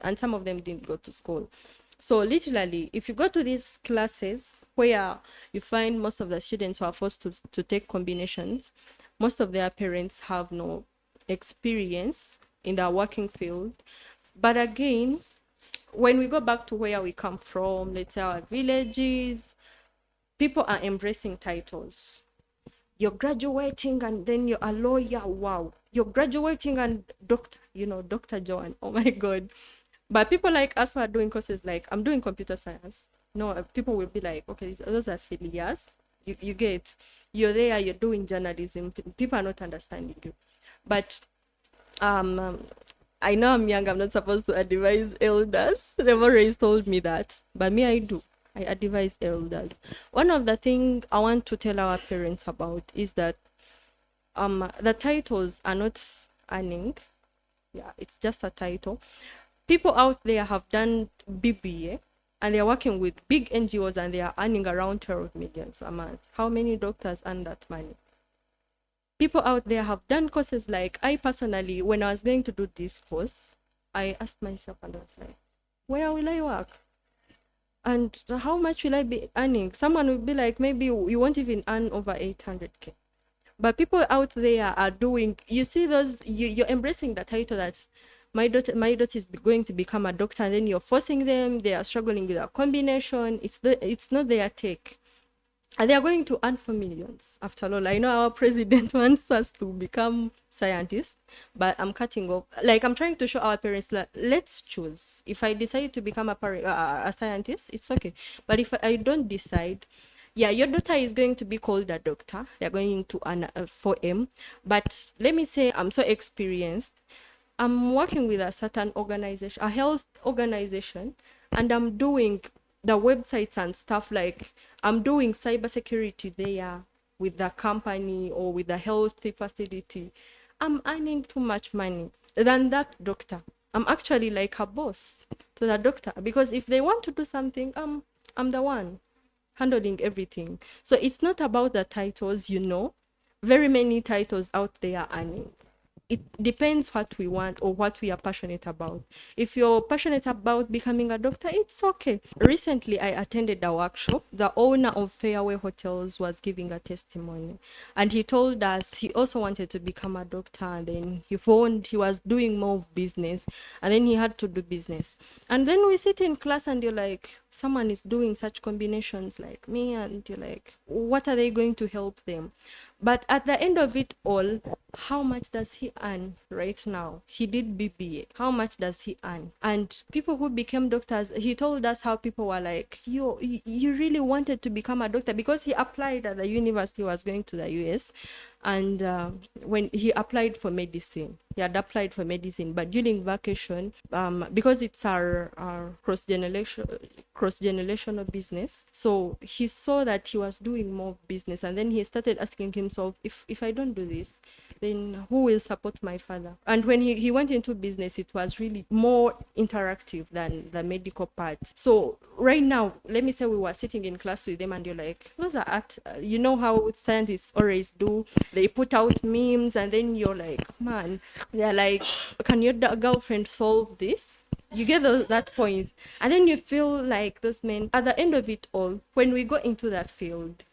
and some of them didn't go to school. So literally, if you go to these classes where you find most of the students who are forced to take combinations, most of their parents have no experience in the working field. But again, when we go back to where we come from, let's say our villages, people are embracing titles. You're graduating and then you're a lawyer. Wow. You're graduating and doctor, Dr. Joan. Oh my God. But people like us who are doing courses like I'm doing computer science. People will be like, okay, those are failures. You get, you're there, you're doing journalism. People are not understanding you. But I know I'm young, I'm not supposed to advise elders. They've always told me that. But me, I do. I advise elders. One of the things I want to tell our parents about is that the titles are not earning. Yeah, it's just a title. People out there have done BBA and they're working with big NGOs and they are earning around 12 million a month. How many doctors earn that money? People out there have done courses like I personally, when I was going to do this course, I asked myself and I was like, where will I work? And how much will I be earning? Someone will be like, maybe you won't even earn over 800K. But people out there are doing, you see those, you're embracing the title that my daughter is going to become a doctor, and then you're forcing them, they are struggling with a combination. It's not their take. And they are going to earn for millions. After all, I know our president wants us to become scientists, but I'm cutting off. Like, I'm trying to show our parents that let's choose. If I decide to become a scientist, it's okay. But if I don't decide, yeah, your daughter is going to be called a doctor. They're going to earn 4M. But let me say, I'm so experienced. I'm working with a certain organization, a health organization, and I'm doing the websites and stuff. Like, I'm doing cybersecurity there with the company or with the health facility. I'm earning too much money than that doctor. I'm actually like a boss to the doctor, because if they want to do something, I'm the one handling everything. So it's not about the titles, very many titles out there earning. It depends what we want or what we are passionate about. If you're passionate about becoming a doctor, it's okay. Recently, I attended a workshop. The owner of Fairway Hotels was giving a testimony, and he told us he also wanted to become a doctor, and then he found he was doing more of business, and then he had to do business. And then we sit in class and you're like, someone is doing such combinations like me, and you're like, what are they going to help them? But at the end of it all, how much does he earn right now? He did BBA. How much does he earn? And people who became doctors, he told us how people were like, you really wanted to become a doctor, because he applied at the university, was going to the US. And when he applied for medicine, he had applied for medicine, but during vacation, because it's our cross-generational business, so he saw that he was doing more business, and then he started asking himself, if I don't do this, then who will support my father? And when he went into business, it was really more interactive than the medical part. So right now, let me say we were sitting in class with them, and you're like, those are art. You know how scientists always do, they put out memes, and then you're like, man, they're like, can your girlfriend solve this? You get that point. And then you feel like those men, at the end of it all, when we go into that field,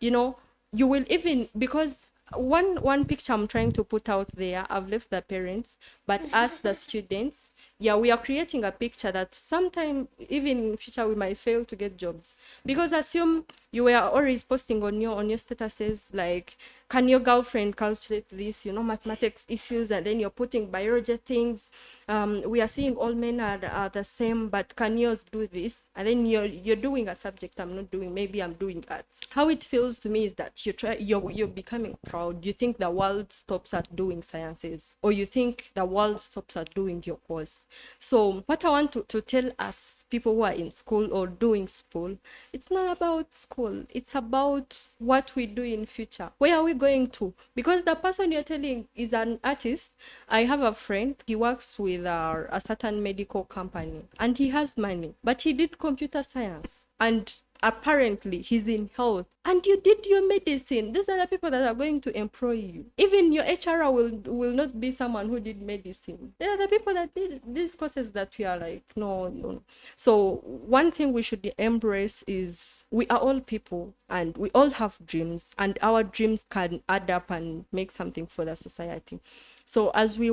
you will even, because one picture I'm trying to put out there, I've left the parents, but us, the students, yeah, we are creating a picture that sometime, even in future, we might fail to get jobs. Because assume you were always posting on your statuses, like, can your girlfriend calculate this, mathematics issues, and then you're putting biology things. We are seeing all men are the same, but can yours do this? And then you're doing a subject I'm not doing, maybe I'm doing arts. How it feels to me is that you're becoming proud. You think the world stops at doing sciences, or you think the world stops at doing your course. So what I want to tell us, people who are in school or doing school, it's not about school, it's about what we do in future. Where are we going to? Because the person you're telling is an artist. I have a friend, he works with a certain medical company, and he has money, but he did computer science, and apparently he's in health and you did your medicine, these are the people that are going to employ you. Even your HR will not be someone who did medicine. They are the people that did these courses that we are like, no. So one thing we should embrace is we are all people and we all have dreams, and our dreams can add up and make something for the society. So as we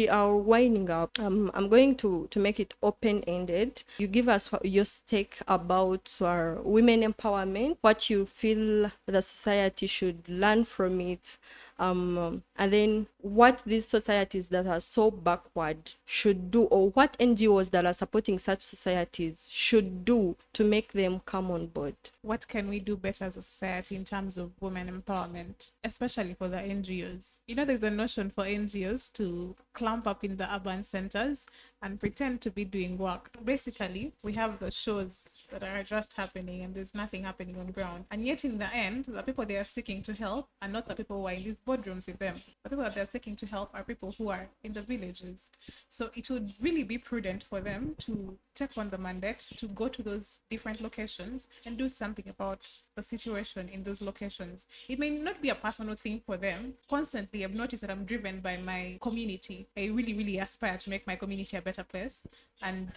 are winding up, I'm going to make it open-ended. You give us your take about our women empowerment, what you feel the society should learn from it, and then what these societies that are so backward should do, or what NGOs that are supporting such societies should do to make them come on board. What can we do better as a society in terms of women empowerment, especially for the NGOs? You know, there's a notion for NGOs to clamp up in the urban centers and pretend to be doing work. Basically, we have the shows that are just happening and there's nothing happening on ground. And yet in the end, the people they are seeking to help are not the people who are in these boardrooms with them. The people that they're seeking to help are people who are in the villages. So it would really be prudent for them to take on the mandate to go to those different locations and do something about the situation in those locations. It may not be a personal thing for them. Constantly, I've noticed that I'm driven by my community. I really, really aspire to make my community a better place. And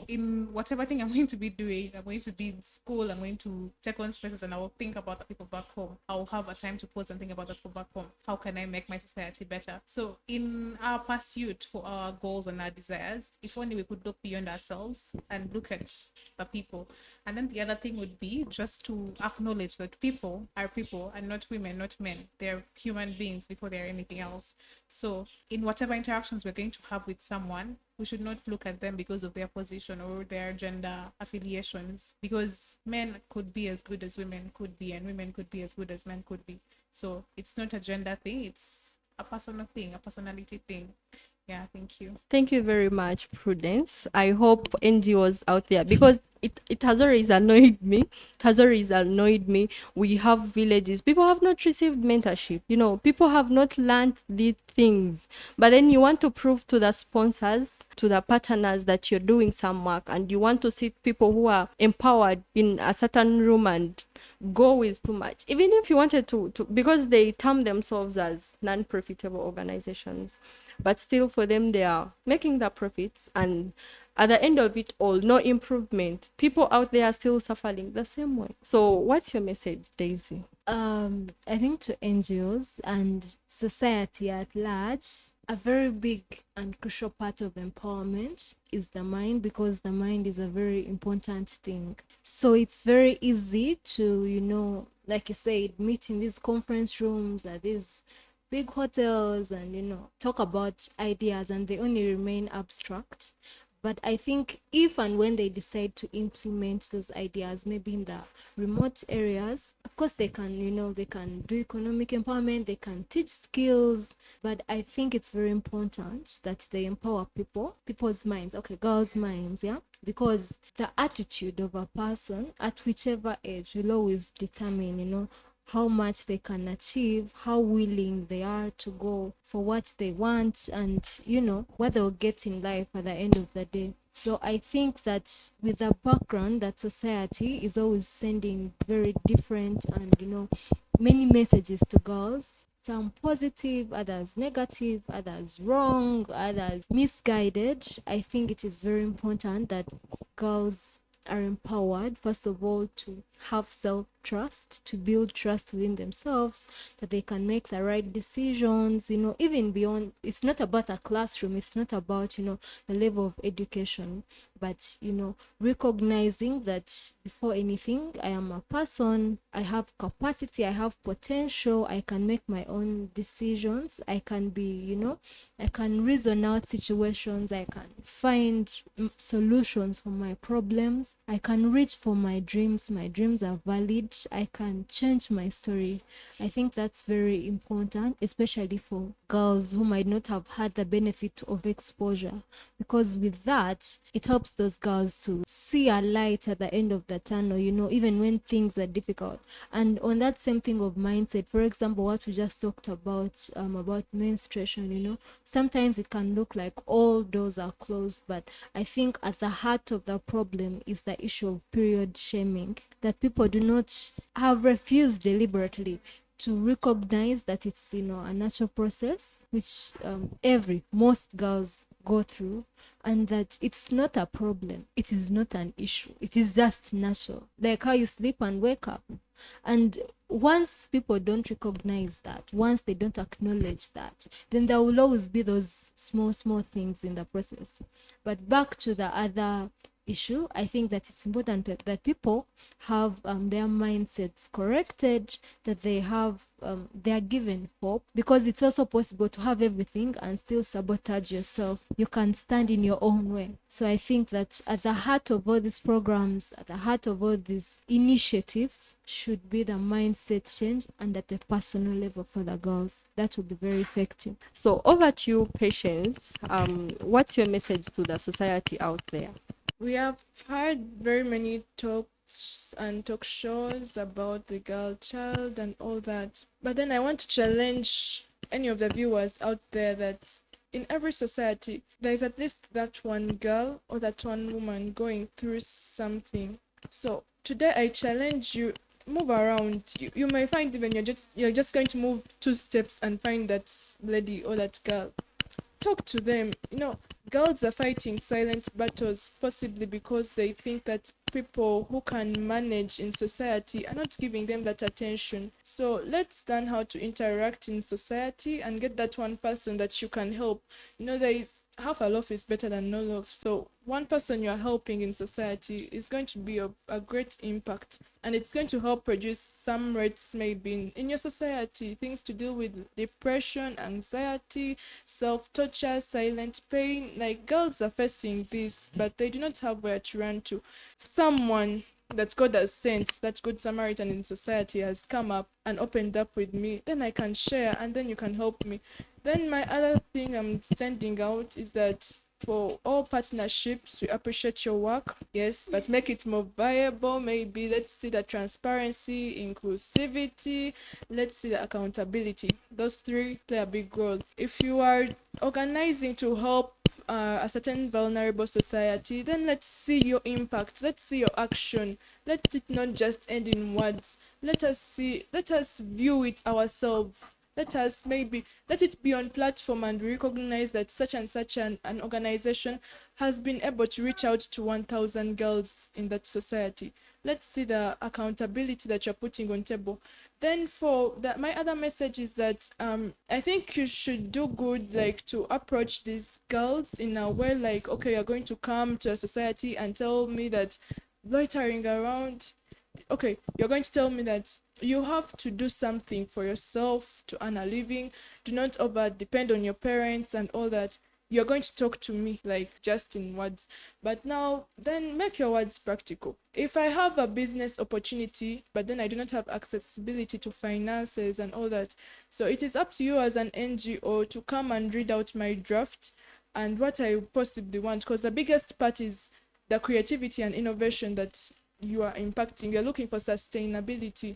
in whatever thing I'm going to be doing, I'm going to be in school, I'm going to take on spaces, and I will think about the people back home. I'll have a time to pause and think about the people back home. How can I make my society better? So in our pursuit for our goals and our desires, if only we could look beyond ourselves and look at the people. And then the other thing would be just to acknowledge that people are people and not women, not men. They're human beings before they're anything else. So in whatever interactions we're going to have with someone, we should not look at them because of their position or their gender affiliations, because men could be as good as women could be, and women could be as good as men could be. So it's not a gender thing, it's a personal thing, a personality thing. Yeah, thank you. Thank you very much, Prudence. I hope NGOs out there, because it has always annoyed me. It has always annoyed me. We have villages. People have not received mentorship. You know, people have not learned these things. But then you want to prove to the sponsors, to the partners that you're doing some work, and you want to see people who are empowered in a certain room and go with too much. Even if you wanted to because they term themselves as non-profitable organizations, but still for them they are making the profits, and at the end of it all, no improvement. People out there are still suffering the same way. So what's your message, Daisy? I think to NGOs and society at large, a very big and crucial part of empowerment is the mind, because the mind is a very important thing. So it's very easy to, you know, like you said, meet in these conference rooms at these big hotels and, you know, talk about ideas, and they only remain abstract. But I think if and when they decide to implement those ideas, maybe in the remote areas, of course they can, you know, they can do economic empowerment, they can teach skills. But I think it's very important that they empower people's minds, okay, girls' minds, yeah? Because the attitude of a person at whichever age will always determine, you know, how much they can achieve, how willing they are to go for what they want, and, you know, what they'll get in life at the end of the day. So I think that with the background that society is always sending very different and, you know, many messages to girls, some positive, others negative, others wrong, others misguided, I think it is very important that girls are empowered, first of all, to have self-trust, to build trust within themselves, that they can make the right decisions, you know, even beyond, it's not about a classroom, it's not about, you know, the level of education, but, you know, recognizing that before anything, I am a person, I have capacity, I have potential, I can make my own decisions, I can be, you know, I can reason out situations, I can find solutions for my problems, I can reach for my dreams are valid, I can change my story. I think that's very important, especially for girls who might not have had the benefit of exposure, because with that, it helps those girls to see a light at the end of the tunnel, you know, even when things are difficult. And on that same thing of mindset, for example, what we just talked about menstruation, you know, sometimes it can look like all doors are closed, but I think at the heart of the problem is the issue of period shaming. that people do not have refused deliberately to recognize that it's, a natural process which most girls go through, and that it's not a problem, it is not an issue, it is just natural, like how you sleep and wake up. And once people don't recognize that, once they don't acknowledge that, then there will always be those small things in the process. But back to the other issue, I think that it's important that people have their mindsets corrected, that they are given hope, because it's also possible to have everything and still sabotage yourself. You can stand in your own way. So I think that at the heart of all these programs, at the heart of all these initiatives, should be the mindset change, and at a personal level for the girls. That would be very effective. So over to you, Patience. What's your message to the society out there? We have had very many talks and talk shows about the girl child and all that. But then I want to challenge any of the viewers out there that in every society, there is at least that one girl or that one woman going through something. So today I challenge you, move around. You may find even you're just going to move 2 steps and find that lady or that girl. Talk to them. Girls are fighting silent battles, possibly because they think that people who can manage in society are not giving them that attention. So let's learn how to interact in society and get that one person that you can help. There is half a love is better than no love. So one person you're helping in society is going to be a great impact, and it's going to help produce some rates maybe in your society, things to deal with depression, anxiety, self-torture, silent pain. Like, girls are facing this, but they do not have where to run to. Someone that God has sent, that good Samaritan in society, has come up and opened up with me, then I can share, and then you can help me. Then my other thing I'm sending out is that for all partnerships, we appreciate your work, yes, but make it more viable. Maybe let's see the transparency, inclusivity, let's see the accountability. Those 3 play a big role. If you are organizing to help a certain vulnerable society, then let's see your impact, let's see your action. Let it not just end in words. Let us view it ourselves. Let it be on platform, and recognize that such and such an organization has been able to reach out to 1,000 girls in that society. Let's see the accountability that you're putting on table. Then for that, my other message is that I think you should do good, like, to approach these girls in a way like, okay, you're going to come to a society and tell me that loitering around, okay, you're going to tell me that you have to do something for yourself to earn a living. Do not over depend on your parents and all that. You're going to talk to me like just in words, but now then make your words practical. If I have a business opportunity, but then I do not have accessibility to finances and all that, so it is up to you as an NGO to come and read out my draft and what I possibly want, because the biggest part is the creativity and innovation that you are impacting. You're looking for sustainability.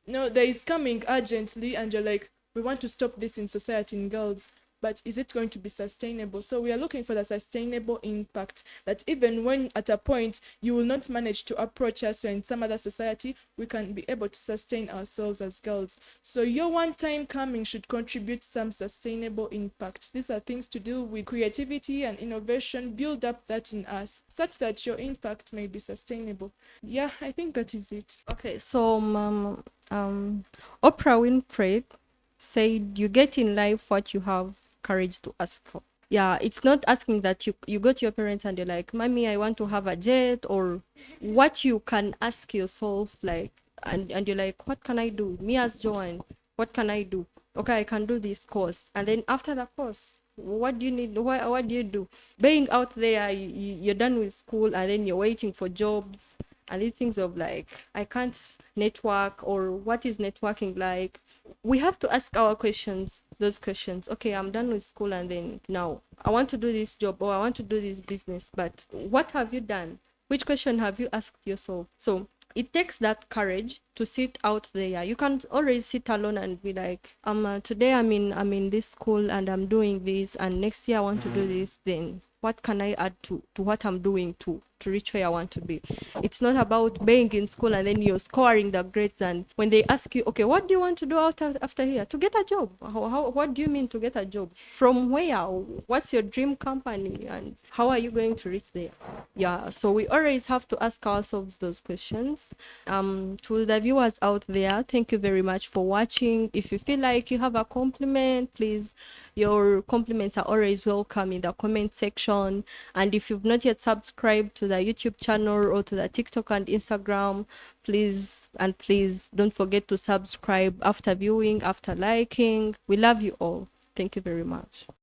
There is coming urgently, and you're like, we want to stop this in society in girls, but is it going to be sustainable? So we are looking for the sustainable impact, that even when at a point you will not manage to approach us or in some other society, we can be able to sustain ourselves as girls. So your one time coming should contribute some sustainable impact. These are things to do with creativity and innovation. Build up that in us such that your impact may be sustainable. Yeah, I think that is it. Okay, so Oprah Winfrey said, you get in life what you have courage to ask for. Yeah, it's not asking that you go to your parents and you're like, mommy, I want to have a jet, or what you can ask yourself, like, and you're like, what can I do? Me as Joanne, what can I do? Okay, I can do this course. And then after the course, what do you need? What do you do? Being out there, you're done with school, and then you're waiting for jobs, and these things of like, I can't network, or what is networking like? We have to ask those questions. Okay, I'm done with school, and then now I want to do this job, or I want to do this business, but what have you done? Which question have you asked yourself? So it takes that courage to sit out there. You can't always sit alone and be like, today I'm in this school and I'm doing this, and next year I want to do this. Then what can I add to what I'm doing too? to reach where I want to be. It's not about being in school and then you're scoring the grades, and when they ask you, okay, what do you want to do after here? To get a job. What do you mean to get a job? From where? What's your dream company? And how are you going to reach there? Yeah, so we always have to ask ourselves those questions. To the viewers out there, thank you very much for watching. If you feel like you have a compliment, please, your compliments are always welcome in the comment section. And if you've not yet subscribed to the YouTube channel or to the TikTok and Instagram, please don't forget to subscribe after viewing, after liking. We love you all. Thank you very much.